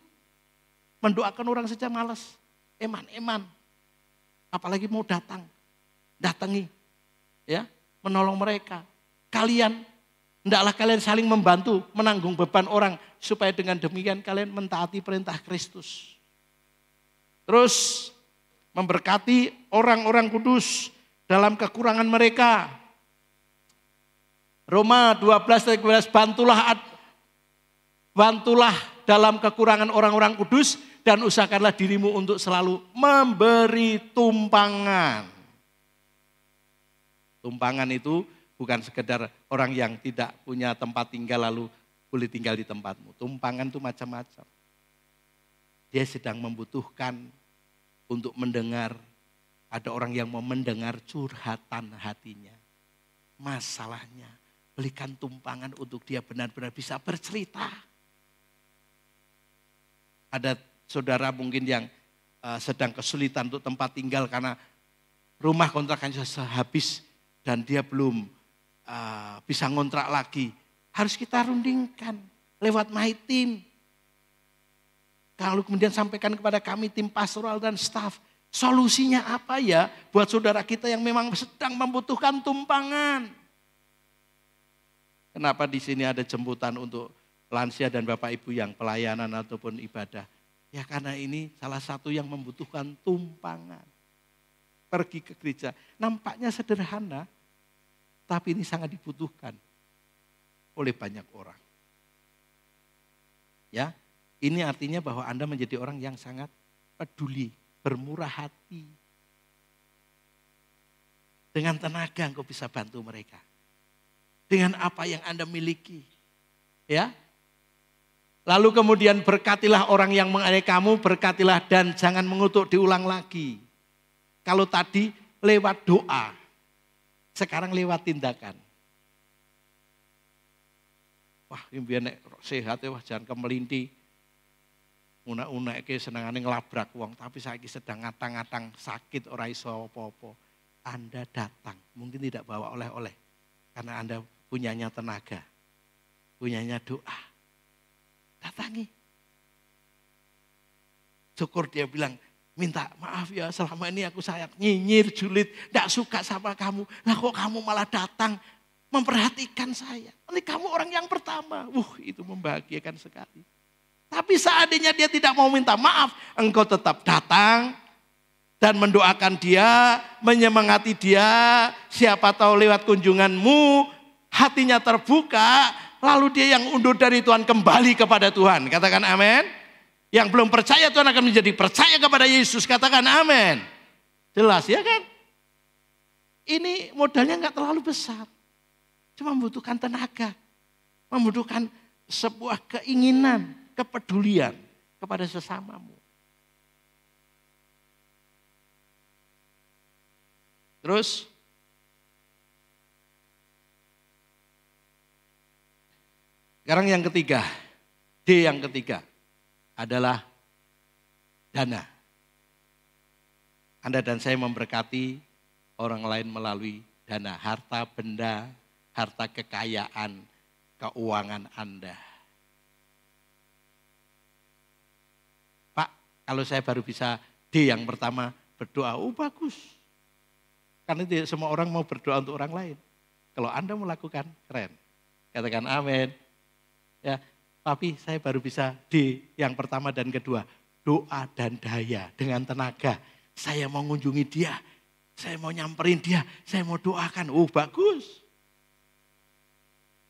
mendoakan orang saja malas, eman-eman. Apalagi mau datangi, ya, menolong mereka. Hendaklah kalian saling membantu, menanggung beban orang, supaya dengan demikian kalian mentaati perintah Kristus. Terus memberkati orang-orang kudus dalam kekurangan mereka. Roma 12 ayat 12, bantulah dalam kekurangan orang-orang kudus dan usahakanlah dirimu untuk selalu memberi tumpangan. Tumpangan itu bukan sekedar orang yang tidak punya tempat tinggal lalu boleh tinggal di tempatmu. Tumpangan itu macam-macam. Dia sedang membutuhkan untuk mendengar. Ada orang yang mau mendengar curhatan hatinya. Masalahnya, berikan tumpangan untuk dia benar-benar bisa bercerita. Ada saudara mungkin yang sedang kesulitan untuk tempat tinggal karena rumah kontrakannya habis dan dia belum bisa ngontrak lagi. Harus kita rundingkan lewat My Team. Kalau kemudian sampaikan kepada kami tim pastoral dan staf. Solusinya apa ya buat saudara kita yang memang sedang membutuhkan tumpangan. Kenapa di sini ada jemputan untuk lansia dan Bapak Ibu yang pelayanan ataupun ibadah. Ya karena ini salah satu yang membutuhkan tumpangan. Pergi ke gereja. Nampaknya sederhana. Tapi ini sangat dibutuhkan oleh banyak orang. Ya, ini artinya bahwa Anda menjadi orang yang sangat peduli, bermurah hati. Dengan tenaga engkau bisa bantu mereka. Dengan apa yang Anda miliki. Ya. Lalu kemudian berkatilah orang yang menganiaya kamu, berkatilah dan jangan mengutuk diulang lagi. Kalau tadi lewat doa, sekarang lewat tindakan. Wah, biar nek sehat ya, wah jangan kemelinti. Unek-unek ke senengane ngelabrak wong, tapi saiki sedang ngatang-ngatang sakit ora iso apa-apa. Anda datang, mungkin tidak bawa oleh-oleh karena Anda punyanya tenaga, punyanya doa. Datangi. Syukur dia bilang, minta maaf ya selama ini aku sayang nyinyir, julid, tidak suka sama kamu. Nah kok kamu malah datang memperhatikan saya. Ini kamu orang yang pertama. Itu membahagiakan sekali. Tapi seandainya dia tidak mau minta maaf, engkau tetap datang, dan mendoakan dia, menyemangati dia. Siapa tahu lewat kunjunganmu hatinya terbuka, lalu dia yang undur dari Tuhan kembali kepada Tuhan. Katakan amin. Yang belum percaya Tuhan akan menjadi percaya kepada Yesus. Katakan amin. Jelas ya kan? Ini modalnya nggak terlalu besar. Cuma membutuhkan tenaga. Membutuhkan sebuah keinginan, kepedulian kepada sesamamu. Terus sekarang yang ketiga, D yang ketiga adalah dana. Anda dan saya memberkati orang lain melalui dana, harta benda, harta kekayaan, keuangan Anda. Pak, kalau saya baru bisa D yang pertama, berdoa, oh bagus. Karena tidak semua orang mau berdoa untuk orang lain. Kalau Anda melakukan, keren. Katakan amin. Ya, tapi saya baru bisa D yang pertama dan kedua, doa dan daya dengan tenaga. Saya mau mengunjungi dia, saya mau nyamperin dia, saya mau doakan. Oh bagus.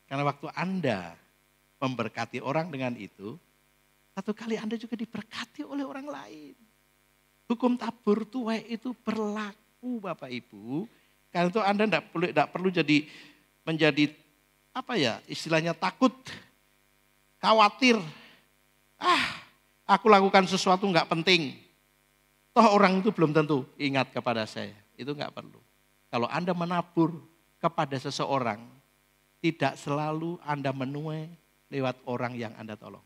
Karena waktu Anda memberkati orang dengan itu, satu kali Anda juga diberkati oleh orang lain. Hukum tabur tuai itu berlaku Bapak Ibu. Karena itu Anda tidak perlu menjadi apa ya istilahnya takut, khawatir. Aku lakukan sesuatu nggak penting. Toh orang itu belum tentu ingat kepada saya. Itu nggak perlu. Kalau Anda menabur kepada seseorang, tidak selalu Anda menuai lewat orang yang Anda tolong.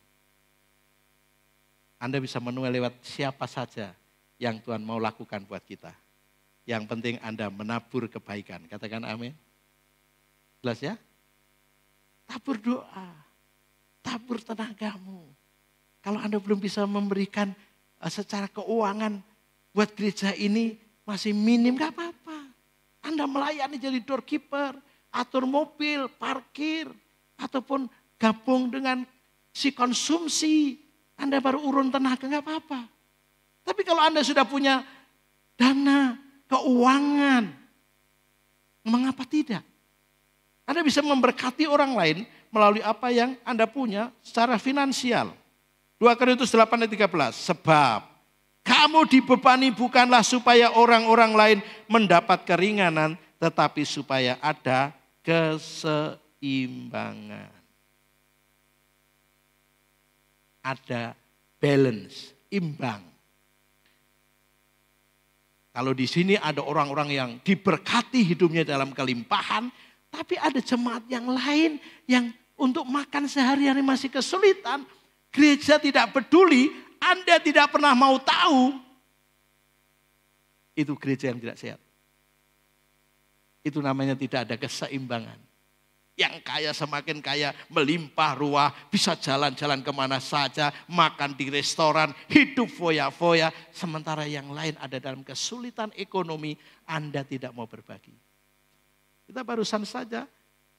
Anda bisa menuai lewat siapa saja yang Tuhan mau lakukan buat kita. Yang penting Anda menabur kebaikan. Katakan amin. Jelas ya? Tabur doa. Tabur tenagamu. Kalau Anda belum bisa memberikan secara keuangan buat gereja ini masih minim, gak apa-apa. Anda melayani jadi doorkeeper, atur mobil, parkir, ataupun gabung dengan si konsumsi. Anda baru urun tenaga, gak apa-apa. Tapi kalau Anda sudah punya dana, keuangan, mengapa tidak? Anda bisa memberkati orang lain melalui apa yang Anda punya secara finansial. 2 Korintus 8 ayat 13, sebab kamu dibebani bukanlah supaya orang-orang lain mendapat keringanan, tetapi supaya ada keseimbangan. Ada balance, imbang. Kalau di sini ada orang-orang yang diberkati hidupnya dalam kelimpahan, tapi ada jemaat yang lain yang untuk makan sehari-hari masih kesulitan. Gereja tidak peduli, Anda tidak pernah mau tahu. Itu gereja yang tidak sehat. Itu namanya tidak ada keseimbangan. Yang kaya semakin kaya, melimpah ruah, bisa jalan-jalan kemana saja, makan di restoran, hidup foya-foya. Sementara yang lain ada dalam kesulitan ekonomi, Anda tidak mau berbagi. Kita barusan saja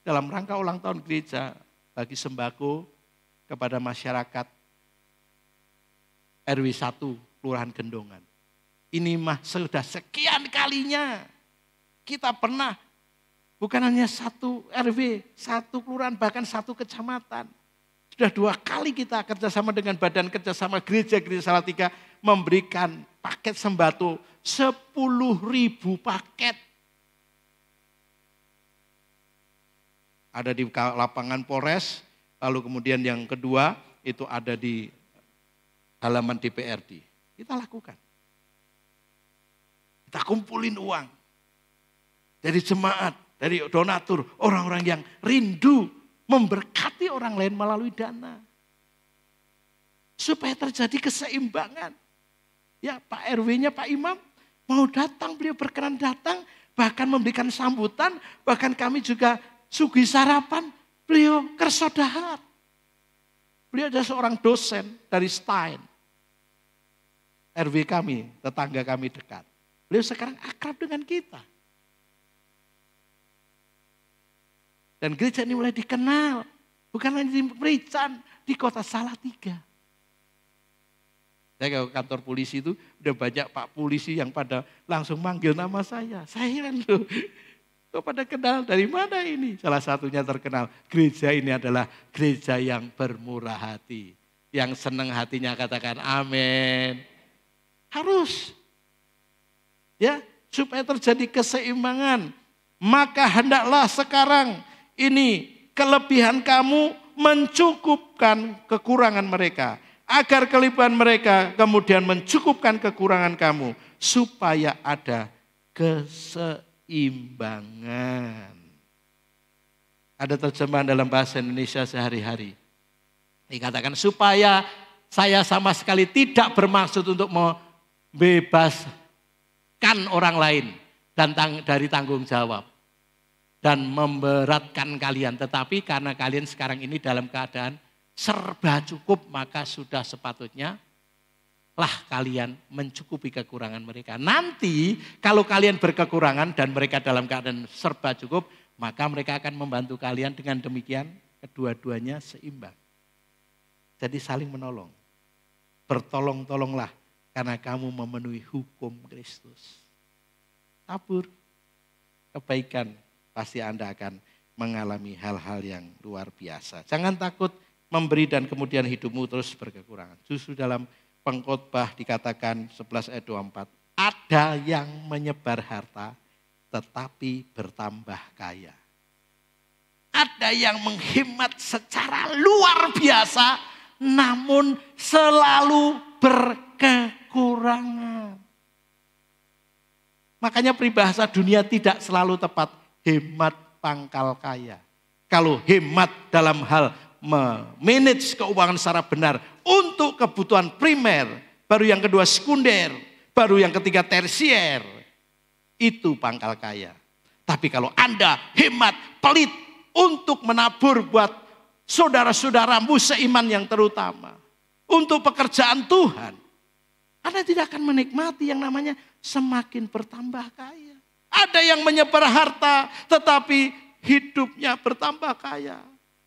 dalam rangka ulang tahun gereja, bagi sembako kepada masyarakat RW 1 Kelurahan Gendongan. Ini mah sudah sekian kalinya kita pernah, bukan hanya satu RW, satu kelurahan, bahkan satu kecamatan. Sudah 2 kali kita kerjasama dengan Badan Kerjasama Gereja-Gereja Salatiga memberikan paket sembako 10.000 paket. Ada di lapangan Polres, lalu kemudian yang kedua itu ada di halaman DPRD. Kita lakukan. Kita kumpulin uang dari jemaat, dari donatur, orang-orang yang rindu memberkati orang lain melalui dana. Supaya terjadi keseimbangan. Ya, Pak RW-nya, Pak Imam mau datang, beliau berkenan datang, bahkan memberikan sambutan, bahkan kami juga sugih sarapan, beliau kerso dahar. Beliau adalah seorang dosen dari Stein. RW kami, tetangga kami dekat. Beliau sekarang akrab dengan kita. Dan gereja ini mulai dikenal. Bukan hanya di Merican, di kota Salatiga. Saya ke kantor polisi itu udah banyak Pak polisi yang pada langsung manggil nama saya. Saya heran loh, kok pada kenal dari mana ini? Salah satunya terkenal, gereja ini adalah gereja yang bermurah hati. Yang senang hatinya katakan amin. Harus. Ya, supaya terjadi keseimbangan. Maka hendaklah sekarang ini kelebihan kamu mencukupkan kekurangan mereka. Agar kelebihan mereka kemudian mencukupkan kekurangan kamu. Supaya ada keseimbangan. Ada terjemahan dalam bahasa Indonesia sehari-hari. Dikatakan supaya saya sama sekali tidak bermaksud untuk membebaskan orang lain dan dari tanggung jawab. Dan memberatkan kalian. Tetapi karena kalian sekarang ini dalam keadaan serba cukup, maka sudah sepatutnya lah kalian mencukupi kekurangan mereka. Nanti kalau kalian berkekurangan dan mereka dalam keadaan serba cukup, maka mereka akan membantu kalian. Dengan demikian kedua-duanya seimbang. Jadi saling menolong. Bertolong-tolonglah karena kamu memenuhi hukum Kristus. Tabur kebaikan, pasti Anda akan mengalami hal-hal yang luar biasa. Jangan takut memberi dan kemudian hidupmu terus berkekurangan. Justru dalam Pengkhotbah dikatakan 11 ayat 24. Ada yang menyebar harta tetapi bertambah kaya. Ada yang menghemat secara luar biasa namun selalu berkekurangan. Makanya peribahasa dunia tidak selalu tepat. Hemat pangkal kaya. Kalau hemat dalam hal memanage keuangan secara benar untuk kebutuhan primer, baru yang kedua sekunder, baru yang ketiga tersier, itu pangkal kaya. Tapi kalau Anda hemat, pelit untuk menabur buat saudara-saudaramu seiman yang terutama, untuk pekerjaan Tuhan, Anda tidak akan menikmati yang namanya semakin bertambah kaya. Ada yang menyebar harta tetapi hidupnya bertambah kaya.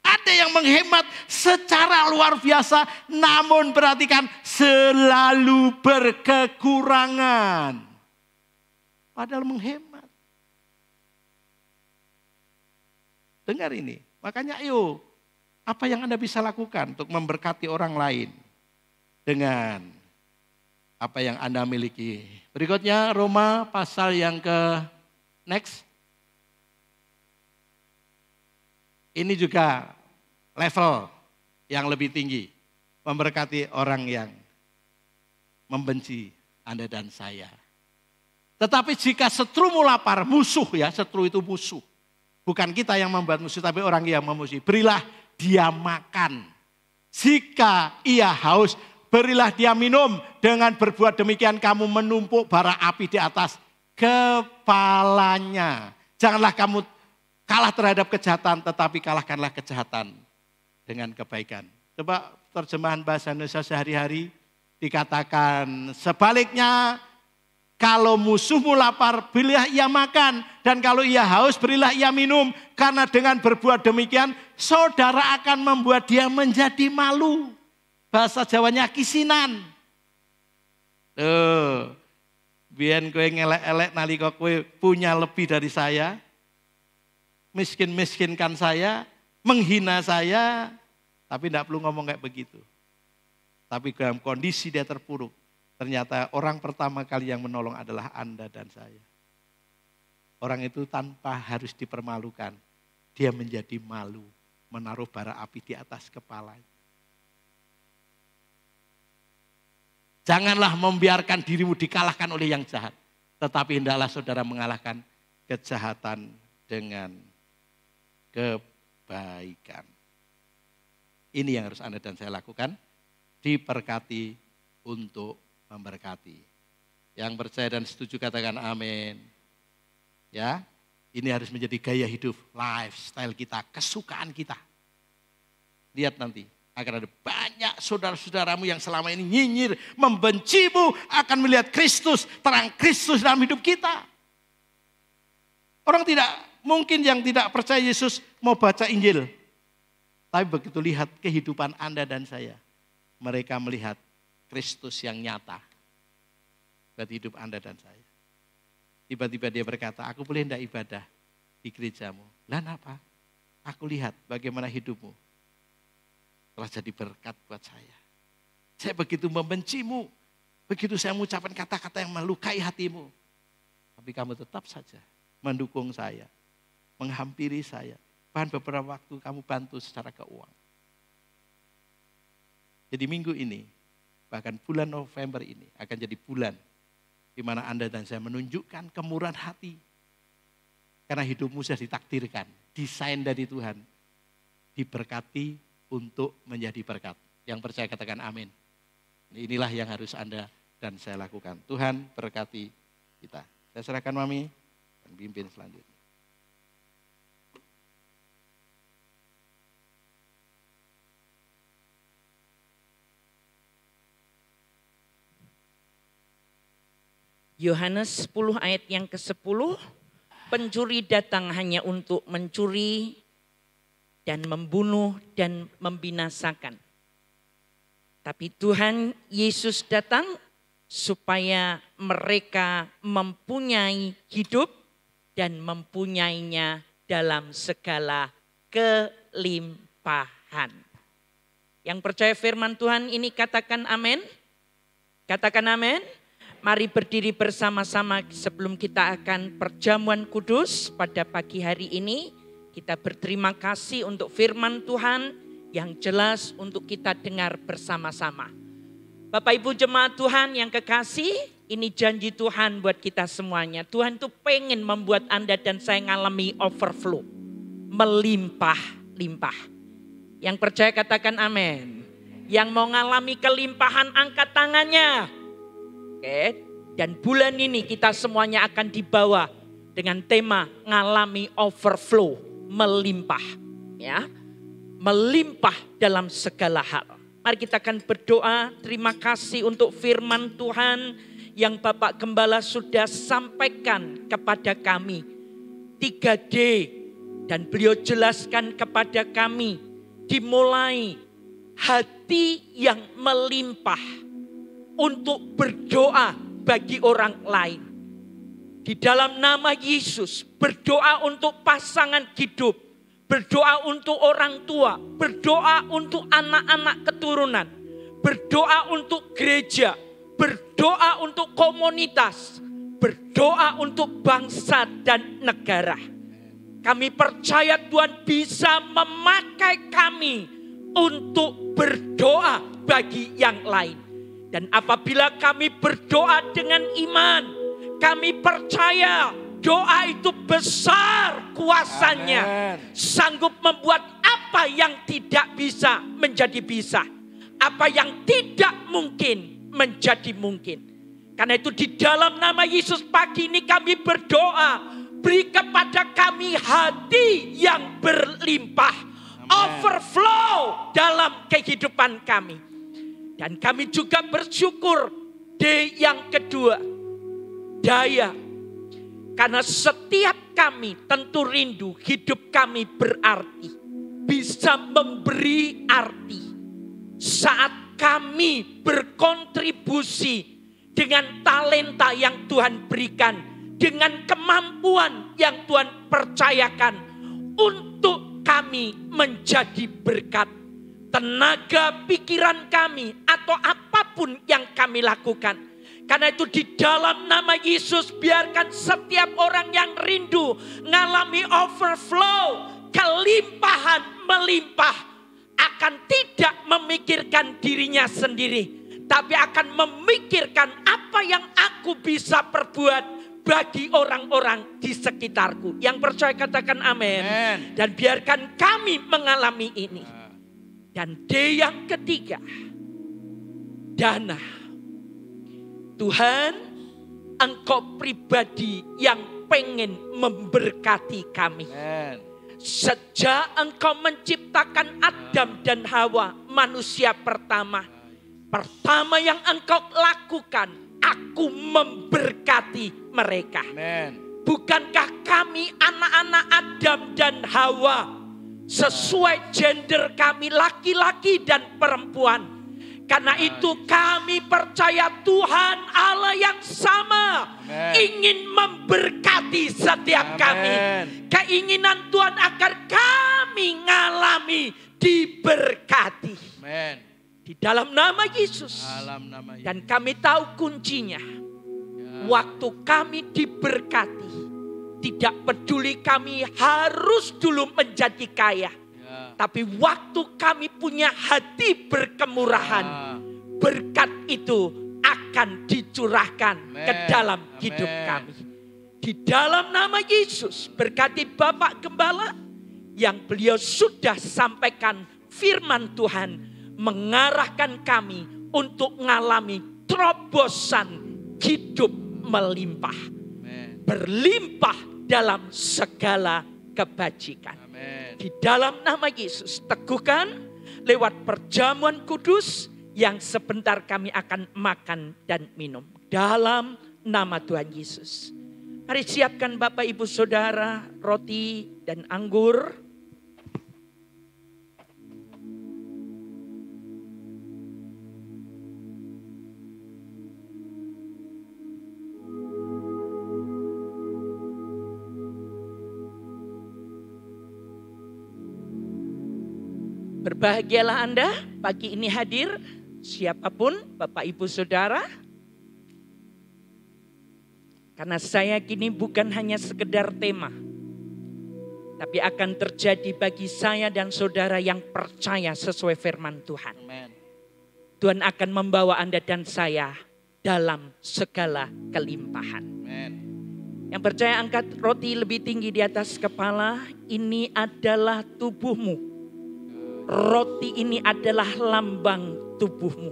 Ada yang menghemat secara luar biasa, namun perhatikan selalu berkekurangan. Padahal menghemat. Dengar ini, makanya ayo, apa yang Anda bisa lakukan untuk memberkati orang lain dengan apa yang Anda miliki. Berikutnya Roma pasal yang next. Ini juga level yang lebih tinggi. Memberkati orang yang membenci Anda dan saya. Tetapi jika setrumu lapar, musuh ya, setru itu musuh. Bukan kita yang membuat musuh, tapi orang yang memusuhi. Berilah dia makan. Jika ia haus, berilah dia minum. Dengan berbuat demikian kamu menumpuk bara api di atas kepalanya. Janganlah kamu kalah terhadap kejahatan, tetapi kalahkanlah kejahatan dengan kebaikan. Coba terjemahan bahasa Indonesia sehari-hari dikatakan sebaliknya, kalau musuhmu lapar, berilah ia makan. Dan kalau ia haus, berilah ia minum. Karena dengan berbuat demikian, saudara akan membuat dia menjadi malu. Bahasa Jawanya kisinan. Tuh, biyen kowe ngelek-elek nalika kowe punya lebih dari saya. Miskin-miskinkan saya, menghina saya, tapi tidak perlu ngomong kayak begitu. Tapi dalam kondisi dia terpuruk, ternyata orang pertama kali yang menolong adalah Anda dan saya. Orang itu tanpa harus dipermalukan, dia menjadi malu, menaruh bara api di atas kepala. Janganlah membiarkan dirimu dikalahkan oleh yang jahat, tetapi hendaklah saudara mengalahkan kejahatan dengan kebaikan. Ini yang harus Anda dan saya lakukan. Diberkati untuk memberkati. Yang percaya dan setuju katakan amin. Ya, ini harus menjadi gaya hidup, lifestyle kita, kesukaan kita. Lihat nanti, akan ada banyak saudara-saudaramu yang selama ini nyinyir, membencimu, akan melihat Kristus, terang Kristus dalam hidup kita. Orang tidak mungkin yang tidak percaya Yesus mau baca Injil. Tapi begitu lihat kehidupan Anda dan saya, mereka melihat Kristus yang nyata buat hidup Anda dan saya. Tiba-tiba dia berkata, aku boleh enggak ibadah di gerejamu? Lah apa? Aku lihat bagaimana hidupmu telah jadi berkat buat saya. Saya begitu membencimu, begitu saya mengucapkan kata-kata yang melukai hatimu. Tapi kamu tetap saja mendukung saya, menghampiri saya. Bahkan beberapa waktu kamu bantu secara keuangan. Jadi minggu ini, bahkan bulan November ini akan jadi bulan di mana Anda dan saya menunjukkan kemurahan hati. Karena hidupmu sudah ditakdirkan, desain dari Tuhan, diberkati untuk menjadi berkat. Yang percaya katakan amin. Inilah yang harus Anda dan saya lakukan. Tuhan berkati kita. Saya serahkan Mami dan pimpin selanjutnya. Yohanes 10 ayat yang ke-10, pencuri datang hanya untuk mencuri dan membunuh dan membinasakan. Tapi Tuhan Yesus datang supaya mereka mempunyai hidup dan mempunyainya dalam segala kelimpahan. Yang percaya firman Tuhan ini katakan amin. Katakan amin. Mari berdiri bersama-sama sebelum kita akan perjamuan kudus pada pagi hari ini. Kita berterima kasih untuk firman Tuhan yang jelas untuk kita dengar bersama-sama. Bapak Ibu jemaat Tuhan yang kekasih, ini janji Tuhan buat kita semuanya. Tuhan tuh pengen membuat Anda dan saya ngalami overflow. Melimpah-limpah. Yang percaya katakan amin. Yang mau ngalami kelimpahan angkat tangannya. Oke, dan bulan ini kita semuanya akan dibawa dengan tema ngalami overflow, melimpah, ya, melimpah dalam segala hal. Mari kita akan berdoa. Terima kasih untuk firman Tuhan yang Bapak Gembala sudah sampaikan kepada kami 3D dan beliau jelaskan kepada kami dimulai hati yang melimpah. Untuk berdoa bagi orang lain. Di dalam nama Yesus, berdoa untuk pasangan hidup. Berdoa untuk orang tua. Berdoa untuk anak-anak keturunan. Berdoa untuk gereja. Berdoa untuk komunitas. Berdoa untuk bangsa dan negara. Kami percaya Tuhan bisa memakai kami untuk berdoa bagi yang lain. Dan apabila kami berdoa dengan iman, kami percaya doa itu besar kuasanya. Amen. Sanggup membuat apa yang tidak bisa menjadi bisa. Apa yang tidak mungkin menjadi mungkin. Karena itu di dalam nama Yesus pagi ini kami berdoa. Beri kepada kami hati yang berlimpah. Amen. Overflow dalam kehidupan kami. Dan kami juga bersyukur D yang kedua, daya. Karena setiap kami tentu rindu hidup kami berarti. Bisa memberi arti. Saat kami berkontribusi dengan talenta yang Tuhan berikan. Dengan kemampuan yang Tuhan percayakan. Untuk kami menjadi berkat. Tenaga pikiran kami atau apapun yang kami lakukan. Karena itu di dalam nama Yesus biarkan setiap orang yang rindu ngalami overflow, kelimpahan melimpah. Akan tidak memikirkan dirinya sendiri. Tapi akan memikirkan apa yang aku bisa perbuat bagi orang-orang di sekitarku. Yang percaya katakan amin. Dan biarkan kami mengalami ini. Dan D yang ketiga, dana. Tuhan, Engkau pribadi yang pengen memberkati kami. Amen. Sejak Engkau menciptakan Adam dan Hawa, manusia pertama. Pertama yang Engkau lakukan, aku memberkati mereka. Amen. Bukankah kami anak-anak Adam dan Hawa? Sesuai gender kami laki-laki dan perempuan. Karena itu kami percaya Tuhan Allah yang sama ingin memberkati setiap kami. Keinginan Tuhan agar kami ngalami diberkati. Di dalam nama Yesus. Dan kami tahu kuncinya. Waktu kami diberkati. Tidak peduli kami harus dulu menjadi kaya. Tapi waktu kami punya hati berkemurahan, berkat itu akan dicurahkan ke dalam hidup kami. Di dalam nama Yesus, berkati Bapak Gembala yang beliau sudah sampaikan firman Tuhan, mengarahkan kami untuk mengalami terobosan hidup melimpah. Berlimpah dalam segala kebajikan. Di dalam nama Yesus, teguhkan lewat perjamuan kudus yang sebentar kami akan makan dan minum. Dalam nama Tuhan Yesus. Mari siapkan Bapak Ibu Saudara roti dan anggur. Berbahagialah Anda pagi ini hadir, siapapun Bapak Ibu Saudara. Karena saya kini bukan hanya sekedar tema, tapi akan terjadi bagi saya dan saudara yang percaya sesuai firman Tuhan. Tuhan akan membawa Anda dan saya dalam segala kelimpahan. Yang percaya angkat roti lebih tinggi di atas kepala, ini adalah tubuhmu. Roti ini adalah lambang tubuhmu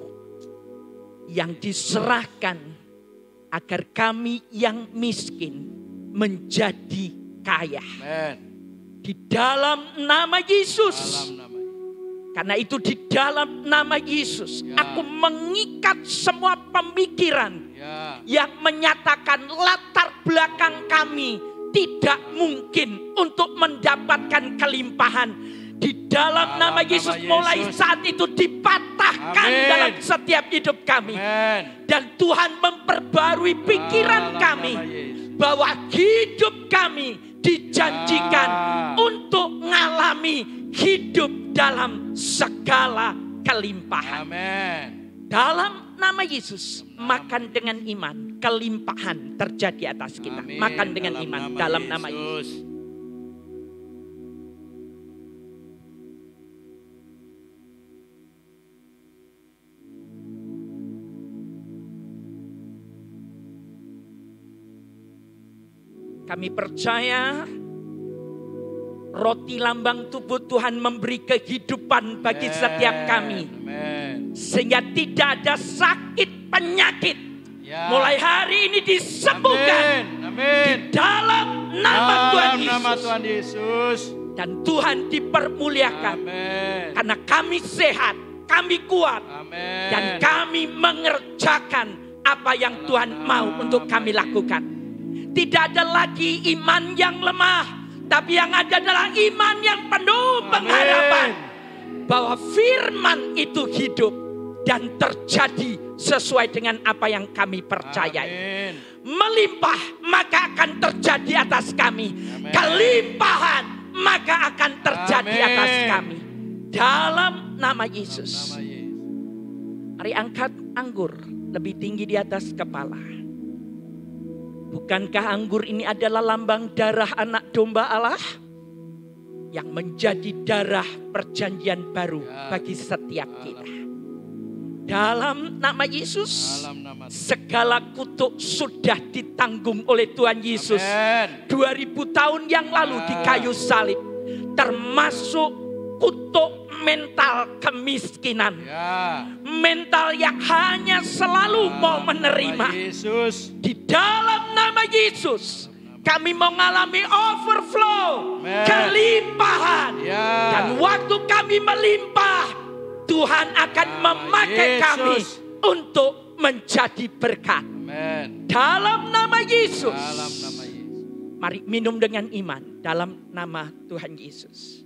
yang diserahkan agar kami yang miskin menjadi kaya. Di dalam nama Yesus. Karena itu di dalam nama Yesus aku mengikat semua pemikiran yang menyatakan latar belakang kami tidak mungkin untuk mendapatkan kelimpahan. Di dalam nama Yesus mulai saat itu dipatahkan dalam setiap hidup kami. Dan Tuhan memperbarui pikiran kami. Bahwa hidup kami dijanjikan untuk mengalami hidup dalam segala kelimpahan. Dalam nama Yesus, makan dengan iman. Kelimpahan terjadi atas kita. Makan dengan iman dalam nama Yesus. Kami percaya roti lambang tubuh Tuhan memberi kehidupan bagi setiap kami. Sehingga tidak ada sakit penyakit. Mulai hari ini disembuhkan. Di dalam nama Tuhan Yesus. Dan Tuhan dipermuliakan. Karena kami sehat, kami kuat. Dan kami mengerjakan apa yang Tuhan mau untuk kami lakukan. Tidak ada lagi iman yang lemah. Tapi yang ada adalah iman yang penuh pengharapan. Bahwa firman itu hidup. Dan terjadi sesuai dengan apa yang kami percayai. Melimpah maka akan terjadi atas kami. Kelimpahan maka akan terjadi atas kami. Dalam nama Yesus. Mari angkat anggur lebih tinggi di atas kepala. Bukankah anggur ini adalah lambang darah anak domba Allah? Yang menjadi darah perjanjian baru bagi setiap kita. Dalam nama Yesus, segala kutuk sudah ditanggung oleh Tuhan Yesus. 2000 tahun yang lalu di kayu salib. Termasuk kutuk mental kemiskinan. Mental yang hanya selalu mau menerima. Di dalam nama Yesus kami mengalami overflow, kelimpahan. Dan waktu kami melimpah, Tuhan akan memakai kami untuk menjadi berkat. Dalam nama Yesus. Mari minum dengan iman dalam nama Tuhan Yesus.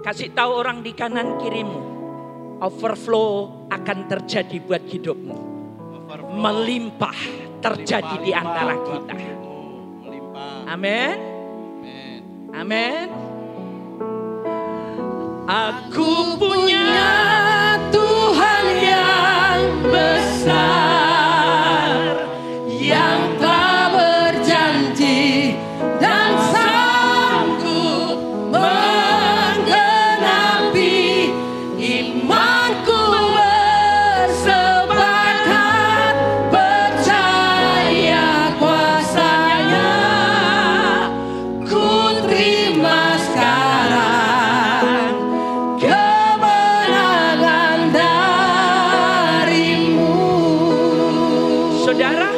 Kasih tahu orang di kanan kirimu, overflow akan terjadi buat hidupmu. Melimpah terjadi di antara kita. Amin. Amin. Aku punya Tuhan yang besar, yang telah berjanji dan sanggup menggenapi imanku bersepakat percaya kuasanya. Ku terima sekarang kemenangan darimu. Saudara,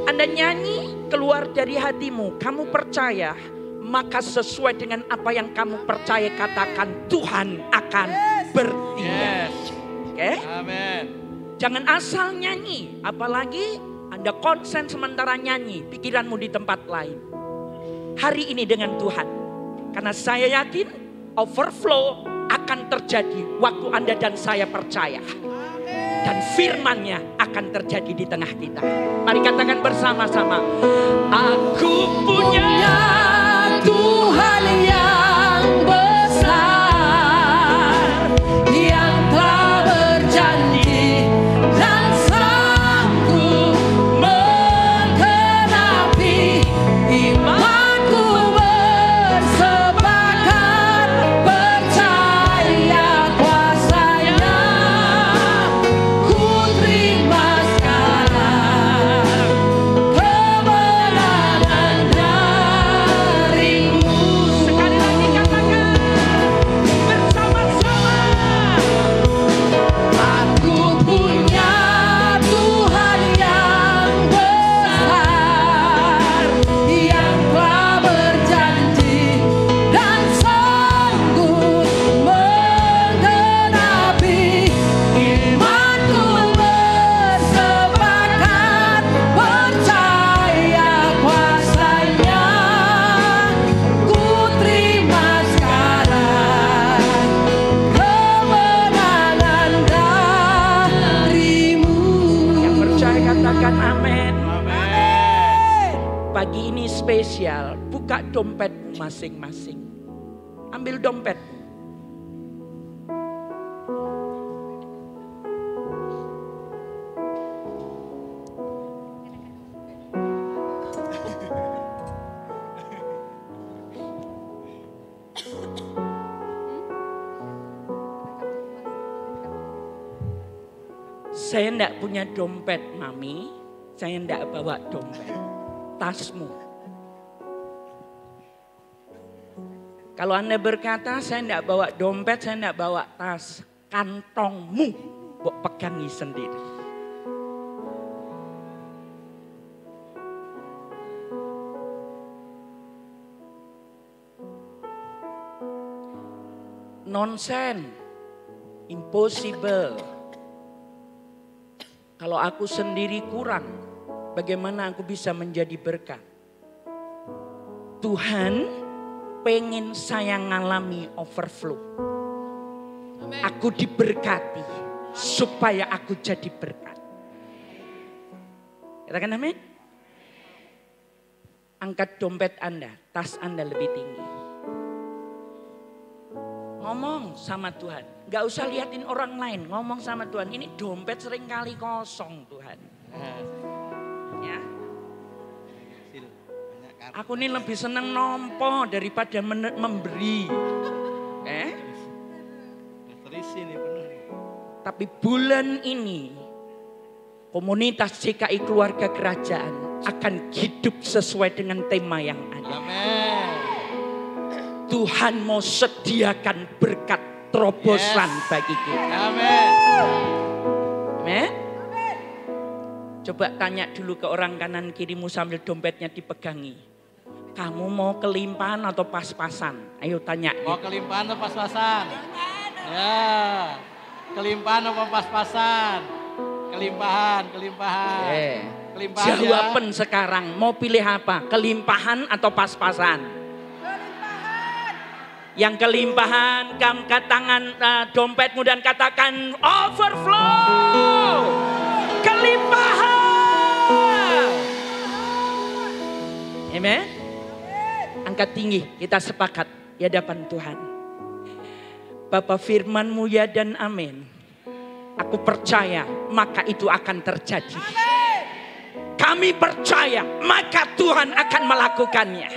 Anda nyanyi keluar dari hatimu, kamu percaya, maka sesuai dengan apa yang kamu percaya katakan, Tuhan akan bertindak. Oke? Amin. Jangan asal nyanyi, apalagi Anda konsen sementara nyanyi, pikiranmu di tempat lain. Hari ini dengan Tuhan, karena saya yakin overflow akan terjadi waktu Anda dan saya percaya. Dan firman-Nya akan terjadi di tengah kita. Mari katakan bersama-sama. Aku punya Tuhan yang besar, yang telah berjanji dan sanggup menggenapi imanku bersepakat percaya kuasanya. Ku terima sekarang kemenangan darimu. sekali lagi katakan bersama-sama. Aku punya Tuhan yang besar, yang telah berjanji dan sanggup menggenapi imanku bersepakat percaya kuasanya. Ku terima sekarang kemenangan darimu. Yang percaya katakan amin. Amin. Pagi ini spesial, buka dompetmu masing-masing. Ambil dompetmu. Saya enggak punya dompet, Mami. Saya enggak bawa dompet. Tasmu. Kalau Anda berkata, saya enggak bawa dompet, saya enggak bawa tas. Kantongmu, Mbok pegangi sendiri. Nonsense. Impossible. Kalau aku sendiri kurang, bagaimana aku bisa menjadi berkat? Tuhan pengen saya ngalami overflow. Aku diberkati supaya aku jadi berkat. Katakan amin. Angkat dompet Anda, tas Anda lebih tinggi. Ngomong sama Tuhan. Gak usah liatin orang lain. Ngomong sama Tuhan. Ini dompet sering kali kosong Tuhan. Ya. Aku ini lebih senang nompo daripada memberi. Tapi bulan ini komunitas CKI Keluarga Kerajaan akan hidup sesuai dengan tema yang ada. Amin. Tuhan mau sediakan berkat terobosan bagi kita. Amin. Amin. Coba tanya dulu ke orang kanan kirimu sambil dompetnya dipegangi. Kamu mau kelimpahan atau pas-pasan? Ayo tanya. Mau kelimpahan atau pas-pasan? Ya. Kelimpahan atau pas-pasan? Kelimpahan. Kelimpahan Jawaban sekarang mau pilih apa? Kelimpahan atau pas-pasan? Yang kelimpahan, angkat tangan dompetmu dan katakan overflow. Kelimpahan. Amen. Angkat tinggi, kita sepakat di hadapan Tuhan. Bapa, firman-Mu ya dan amin. Aku percaya maka itu akan terjadi. Kami percaya maka Tuhan akan melakukannya.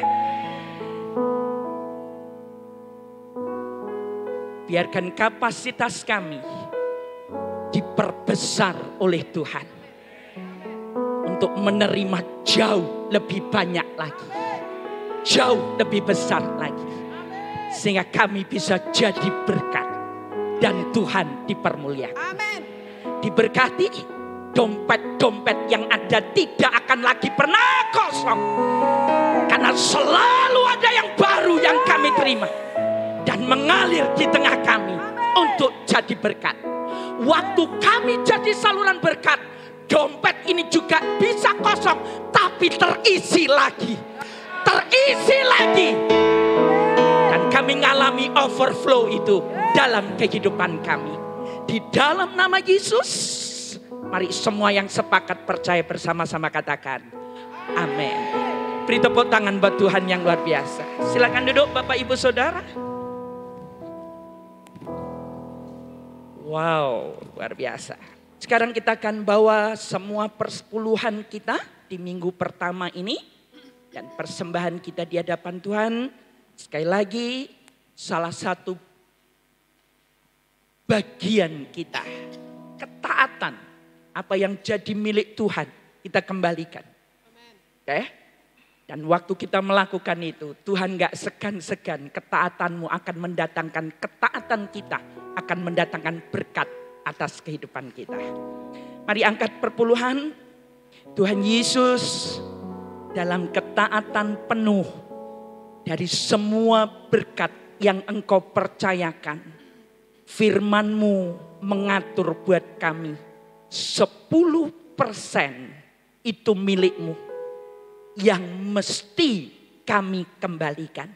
Biarkan kapasitas kami diperbesar oleh Tuhan. Untuk menerima jauh lebih banyak lagi. Jauh lebih besar lagi. Sehingga kami bisa jadi berkat. Dan Tuhan dipermuliakan. Diberkati, dompet-dompet yang ada tidak akan lagi pernah kosong. Karena selalu ada yang baru yang kami terima. Dan mengalir di tengah kami untuk jadi berkat. Waktu kami jadi saluran berkat, dompet ini juga bisa kosong, tapi terisi lagi. Terisi lagi. Dan kami mengalami overflow itu dalam kehidupan kami. Di dalam nama Yesus, mari semua yang sepakat percaya bersama-sama katakan amin. Beri tepuk tangan buat Tuhan yang luar biasa. Silakan duduk Bapak Ibu Saudara. Wow, luar biasa. Sekarang kita akan bawa semua persepuluhan kita di minggu pertama ini. Dan persembahan kita di hadapan Tuhan. Sekali lagi, salah satu bagian kita. Ketaatan. Apa yang jadi milik Tuhan, kita kembalikan. Oke? Dan waktu kita melakukan itu, Tuhan gak segan-segan. Ketaatanmu akan mendatangkan, ketaatan kita akan mendatangkan berkat atas kehidupan kita. Mari angkat perpuluhan. Tuhan Yesus dalam ketaatan penuh dari semua berkat yang Engkau percayakan. Firman-Mu mengatur buat kami 10% itu milik-Mu yang mesti kami kembalikan.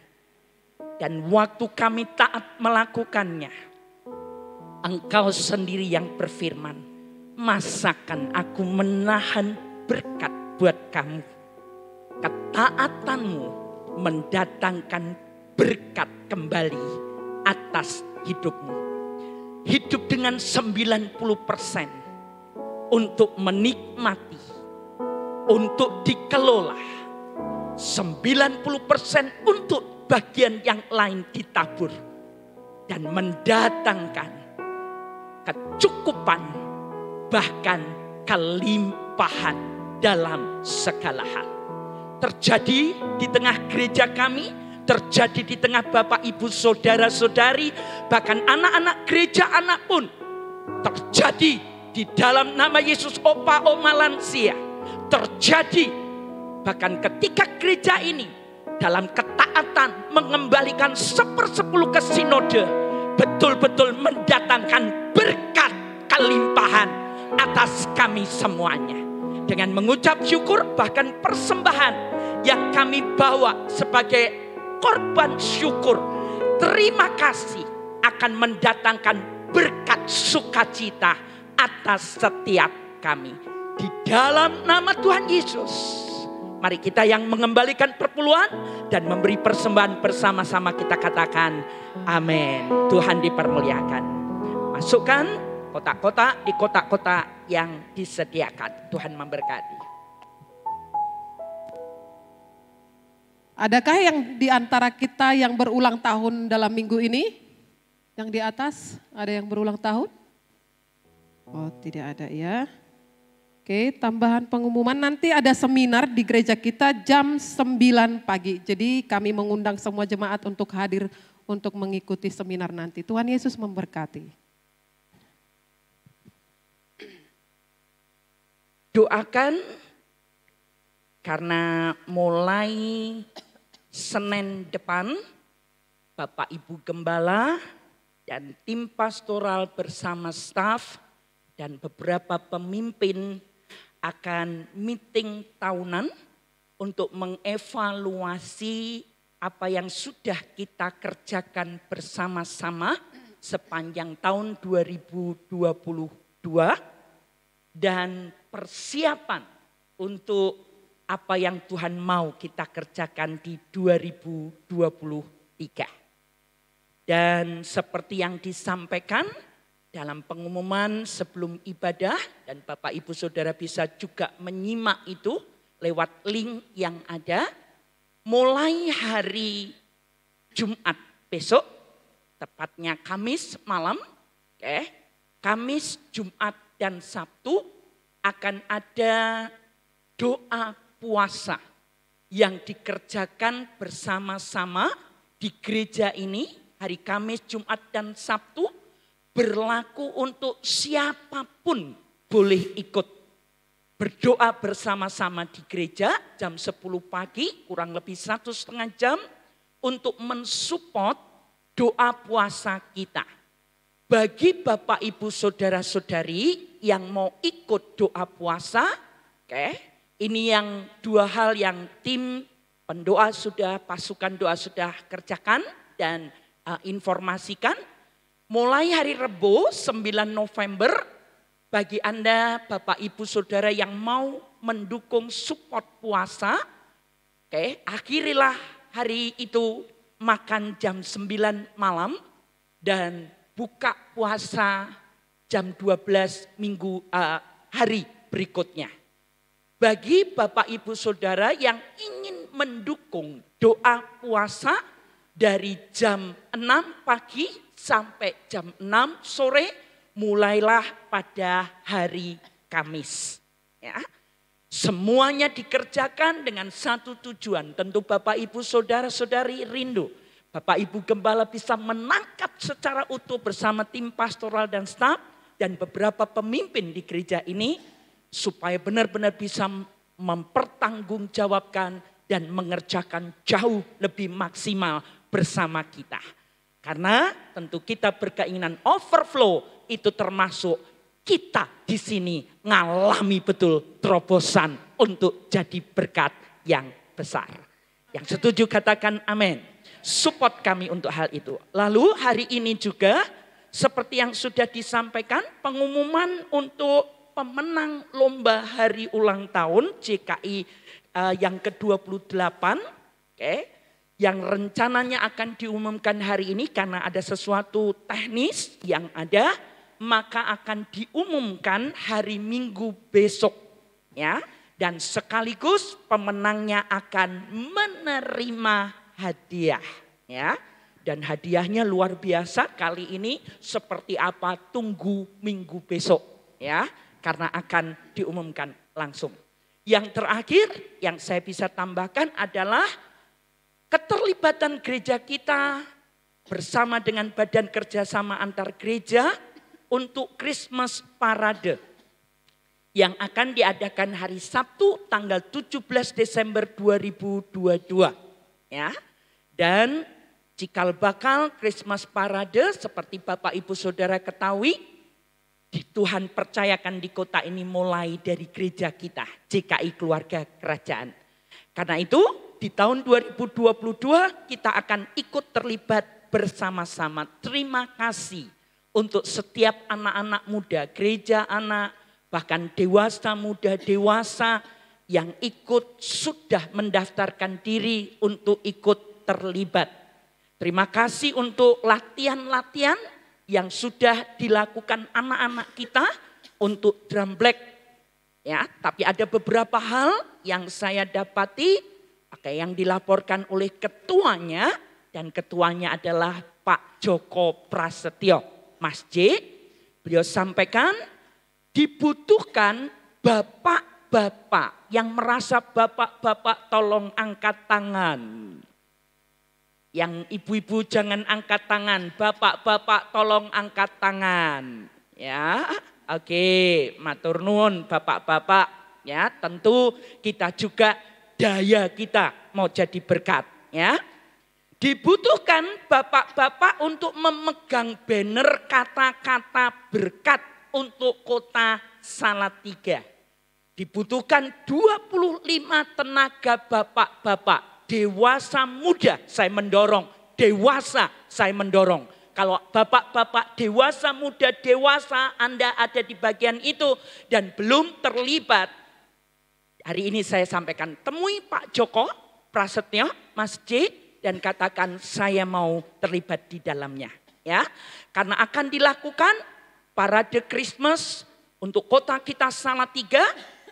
Dan waktu kami taat melakukannya, Engkau sendiri yang berfirman, masakan aku menahan berkat buat kamu. Ketaatanmu mendatangkan berkat kembali atas hidupmu. Hidup dengan 90% untuk menikmati, untuk dikelola. 90% untuk bagian yang lain ditabur. Dan mendatangkan kecukupan, bahkan kelimpahan dalam segala hal. Terjadi di tengah gereja kami, terjadi di tengah Bapak Ibu Saudara-saudari, bahkan anak-anak gereja anak pun terjadi di dalam nama Yesus. Opa oma lansia terjadi bahkan ketika gereja ini dalam ketaatan mengembalikan 1/10 ke sinode, betul-betul mendatangkan berkat kelimpahan atas kami semuanya. Dengan mengucap syukur, bahkan persembahan yang kami bawa sebagai korban syukur, terima kasih akan mendatangkan berkat sukacita atas setiap kami. Di dalam nama Tuhan Yesus, mari kita yang mengembalikan perpuluhan dan memberi persembahan bersama-sama kita katakan amin. Tuhan dipermuliakan. Masukkan kotak-kotak di kotak-kotak yang disediakan. Tuhan memberkati. Adakah yang di antara kita yang berulang tahun dalam minggu ini? Yang di atas ada yang berulang tahun? Oh, tidak ada ya. Oke, tambahan pengumuman, nanti ada seminar di gereja kita jam 9 pagi. Jadi kami mengundang semua jemaat untuk hadir untuk mengikuti seminar nanti. Tuhan Yesus memberkati. Doakan karena mulai Senin depan Bapak Ibu Gembala dan tim pastoral bersama staf dan beberapa pemimpin akan meeting tahunan untuk mengevaluasi apa yang sudah kita kerjakan bersama-sama sepanjang tahun 2022 dan persiapan untuk apa yang Tuhan mau kita kerjakan di 2023. Dan seperti yang disampaikan dalam pengumuman sebelum ibadah, dan Bapak Ibu Saudara bisa juga menyimak itu lewat link yang ada, mulai hari Jumat besok, tepatnya Kamis malam, Kamis, Jumat, dan Sabtu akan ada doa puasa yang dikerjakan bersama-sama di gereja ini hari Kamis, Jumat, dan Sabtu, berlaku untuk siapapun boleh ikut berdoa bersama-sama di gereja jam 10 pagi, kurang lebih 1,5 jam untuk mensupport doa puasa kita. Bagi Bapak Ibu Saudara-saudari yang mau ikut doa puasa, ini yang dua hal yang tim pendoa sudah, pasukan doa sudah kerjakan dan informasikan. Mulai hari Rebo 9 November, bagi Anda Bapak Ibu Saudara yang mau mendukung support puasa, akhirilah hari itu makan jam 9 malam dan buka puasa jam 12 hari berikutnya. Bagi Bapak Ibu Saudara yang ingin mendukung doa puasa dari jam 6 pagi sampai jam 6 sore, mulailah pada hari Kamis. Ya. Semuanya dikerjakan dengan satu tujuan. Tentu Bapak Ibu Saudara-saudari rindu Bapak Ibu Gembala bisa menangkap secara utuh bersama tim pastoral dan staf dan beberapa pemimpin di gereja ini, supaya benar-benar bisa mempertanggungjawabkan dan mengerjakan jauh lebih maksimal bersama kita. Karena tentu kita berkeinginan overflow, itu termasuk kita di sini ngalami betul terobosan untuk jadi berkat yang besar. Yang setuju katakan amin. Support kami untuk hal itu. Lalu hari ini juga seperti yang sudah disampaikan, pengumuman untuk pemenang lomba hari ulang tahun JKI yang ke-28, yang rencananya akan diumumkan hari ini karena ada sesuatu teknis yang ada, maka akan diumumkan hari Minggu besok, ya. Dan sekaligus pemenangnya akan menerima hadiah, ya. Dan hadiahnya luar biasa kali ini, seperti apa tunggu Minggu besok, ya. Karena akan diumumkan langsung. Yang terakhir yang saya bisa tambahkan adalah keterlibatan gereja kita bersama dengan Badan Kerjasama Antar Gereja untuk Christmas Parade yang akan diadakan hari Sabtu tanggal 17 Desember 2022. Ya. Dan cikal bakal Christmas Parade seperti Bapak Ibu Saudara ketahui, Tuhan percayakan di kota ini mulai dari gereja kita, JKI Keluarga Kerajaan. Karena itu di tahun 2022 kita akan ikut terlibat bersama-sama. Terima kasih untuk setiap anak-anak muda, gereja anak, bahkan dewasa muda, dewasa yang ikut sudah mendaftarkan diri untuk ikut terlibat. Terima kasih untuk latihan-latihan yang sudah dilakukan anak-anak kita untuk drum black. Ya, tapi ada beberapa hal yang saya dapati yang dilaporkan oleh ketuanya, dan ketuanya adalah Pak Joko Prasetyo, Mas J. Beliau sampaikan dibutuhkan bapak-bapak yang merasa bapak-bapak tolong angkat tangan. Yang ibu-ibu jangan angkat tangan, bapak-bapak tolong angkat tangan. Ya, oke, matur nuwun bapak-bapak. Ya, tentu kita juga daya kita mau jadi berkat, ya. Dibutuhkan bapak-bapak untuk memegang banner kata-kata berkat untuk kota Salatiga. Dibutuhkan 25 tenaga bapak-bapak dewasa muda, saya mendorong. Dewasa, saya mendorong. Kalau bapak-bapak dewasa, muda, dewasa, Anda ada di bagian itu dan belum terlibat. Hari ini saya sampaikan, temui Pak Joko Prasetyo, Mas J, dan katakan saya mau terlibat di dalamnya. Ya, karena akan dilakukan parade Christmas untuk kota kita Salatiga,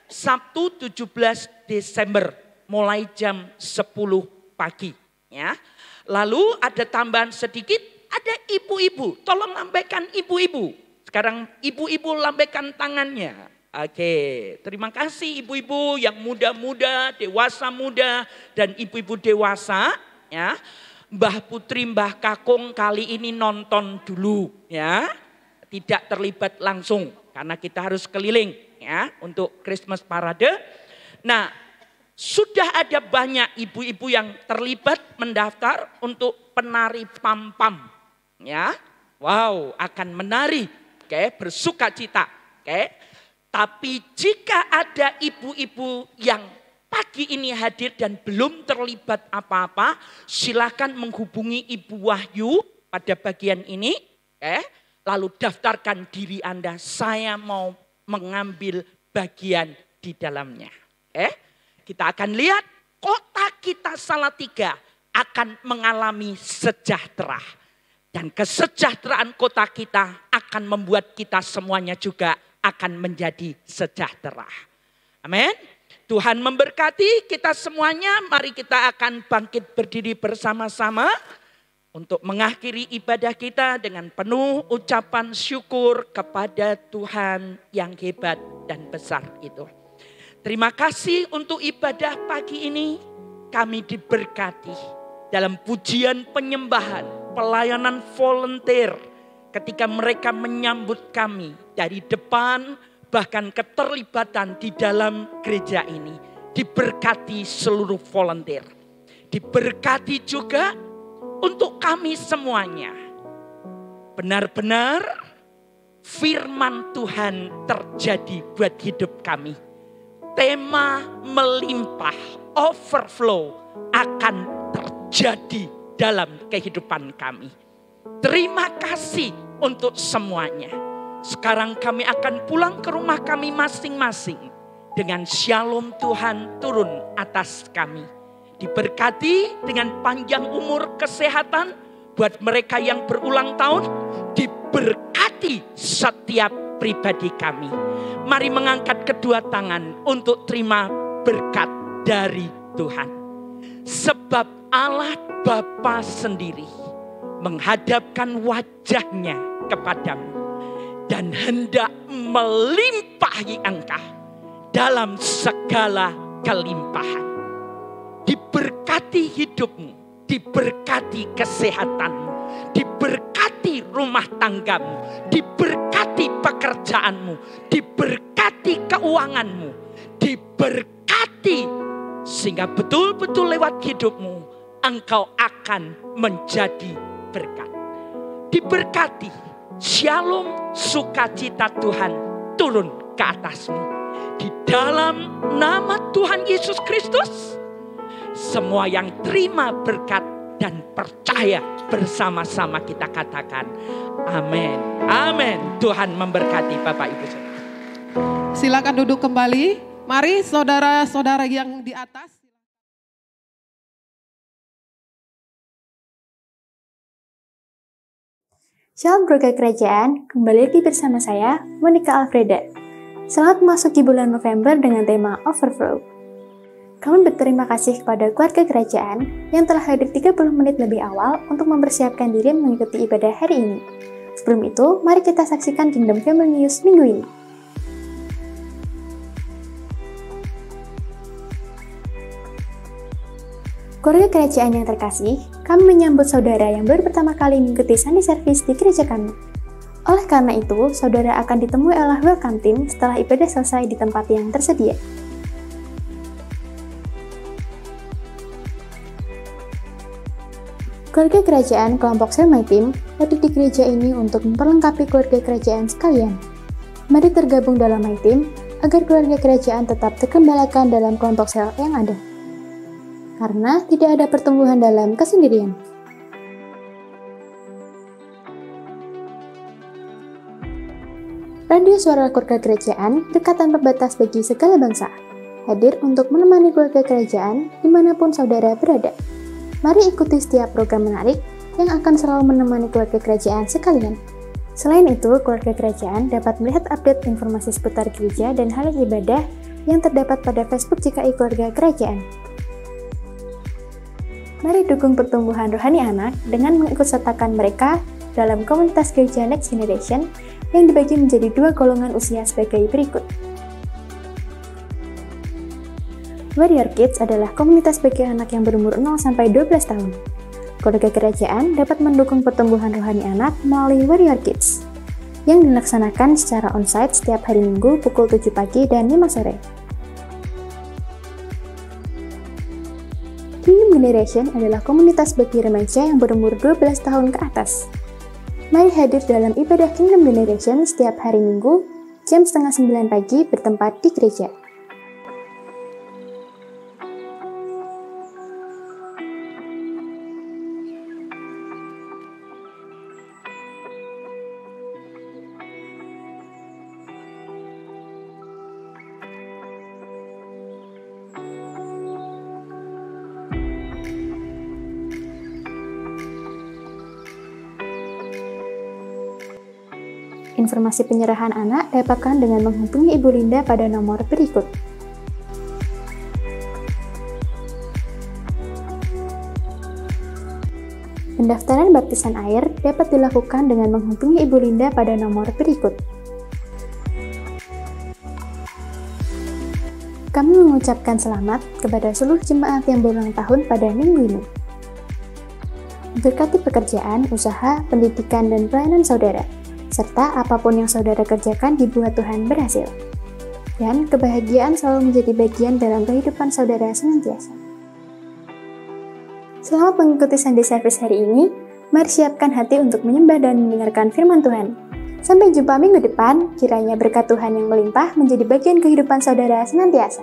Sabtu 17 Desember, mulai jam 10 pagi. Ya. Lalu ada tambahan sedikit, ada ibu-ibu, tolong lambaikan ibu-ibu. Sekarang ibu-ibu lambaikan tangannya. Oke, terima kasih ibu-ibu yang muda-muda, dewasa muda, dan ibu-ibu dewasa. Ya, Mbah Putri, Mbah Kakung kali ini nonton dulu, ya, tidak terlibat langsung karena kita harus keliling, ya, untuk Christmas parade. Nah, sudah ada banyak ibu-ibu yang terlibat mendaftar untuk penari pam-pam, ya. Wow, akan menari, bersukacita, Tapi jika ada ibu-ibu yang pagi ini hadir dan belum terlibat apa-apa, silakan menghubungi Ibu Wahyu pada bagian ini, lalu daftarkan diri Anda. Saya mau mengambil bagian di dalamnya. Kita akan lihat kota kita Salatiga akan mengalami sejahtera. Dan kesejahteraan kota kita akan membuat kita semuanya juga akan menjadi sejahtera. Amin. Tuhan memberkati kita semuanya. Mari kita akan bangkit berdiri bersama-sama untuk mengakhiri ibadah kita dengan penuh ucapan syukur kepada Tuhan yang hebat dan besar itu. Terima kasih untuk ibadah pagi ini. Kami diberkati dalam pujian penyembahan, pelayanan volunteer ketika mereka menyambut kami dari depan, bahkan keterlibatan di dalam gereja ini. Diberkati seluruh volunteer. Diberkati juga untuk kami semuanya. Benar-benar firman Tuhan terjadi buat hidup kami. Tema melimpah, overflow akan terjadi dalam kehidupan kami. Terima kasih untuk semuanya. Sekarang kami akan pulang ke rumah kami masing-masing dengan shalom Tuhan turun atas kami. Diberkati dengan panjang umur, kesehatan buat mereka yang berulang tahun. Diberkati setiap pribadi kami. Mari mengangkat kedua tangan untuk terima berkat dari Tuhan. Sebab Allah Bapa sendiri menghadapkan wajahnya kepadamu dan hendak melimpahi engkau dalam segala kelimpahan. Diberkati hidupmu, diberkati kesehatanmu, diberkati rumah tanggamu, diberkati pekerjaanmu, diberkati keuanganmu, diberkati sehingga betul-betul lewat hidupmu engkau akan menjadi berkat. Diberkati, shalom sukacita Tuhan turun ke atasmu. Di dalam nama Tuhan Yesus Kristus, semua yang terima berkat dan percaya bersama-sama kita katakan amin. Amin. Tuhan memberkati Bapak Ibu Saudara. Silakan duduk kembali. Mari saudara-saudara yang di atas. Shalom keluarga kerajaan, kembali lagi bersama saya, Monica Alfreda. Selamat memasuki bulan November dengan tema Overflow. Kami berterima kasih kepada keluarga kerajaan yang telah hadir 30 menit lebih awal untuk mempersiapkan diri mengikuti ibadah hari ini. Sebelum itu, mari kita saksikan Kingdom Family News minggu ini. Keluarga kerajaan yang terkasih, kami menyambut saudara yang baru pertama kali mengikuti Sunday Service di gereja kami. Oleh karena itu, saudara akan ditemui oleh welcome team setelah ibadah selesai di tempat yang tersedia. Keluarga kerajaan kelompok Sel My Team hadir di gereja ini untuk memperlengkapi keluarga kerajaan sekalian. Mari tergabung dalam My Team agar keluarga kerajaan tetap terkembalakan dalam kelompok sel yang ada. karena tidak ada pertumbuhan dalam kesendirian. Radio Suara Keluarga Kerajaan, dekat tanpa batas bagi segala bangsa, hadir untuk menemani keluarga kerajaan dimanapun saudara berada. Mari ikuti setiap program menarik yang akan selalu menemani keluarga kerajaan sekalian. Selain itu, keluarga kerajaan dapat melihat update informasi seputar gereja dan hal ibadah yang terdapat pada Facebook GKI Keluarga Kerajaan. Mari dukung pertumbuhan rohani anak dengan mengikutsertakan mereka dalam komunitas gereja Next Generation yang dibagi menjadi 2 golongan usia sebagai berikut. Warrior Kids adalah komunitas bagi anak yang berumur 0-12 tahun. Keluarga kerajaan dapat mendukung pertumbuhan rohani anak melalui Warrior Kids, yang dilaksanakan secara onsite setiap hari Minggu pukul 7 pagi dan 5 sore. Kingdom Generation adalah komunitas bagi remaja yang berumur 12 tahun ke atas. Mari hadir dalam ibadah Kingdom Generation setiap hari Minggu, jam 8:30 pagi bertempat di gereja. Informasi penyerahan anak dapatkan dengan menghubungi Ibu Linda pada nomor berikut. Pendaftaran baptisan air dapat dilakukan dengan menghubungi Ibu Linda pada nomor berikut. Kami mengucapkan selamat kepada seluruh jemaat yang berulang tahun pada minggu ini. Berkati pekerjaan, usaha, pendidikan, dan pelayanan saudara, serta apapun yang saudara kerjakan dibuat Tuhan berhasil. Dan kebahagiaan selalu menjadi bagian dalam kehidupan saudara senantiasa. Selamat mengikuti Sunday Service hari ini. Mari siapkan hati untuk menyembah dan mendengarkan firman Tuhan. Sampai jumpa minggu depan, kiranya berkat Tuhan yang melimpah menjadi bagian kehidupan saudara senantiasa.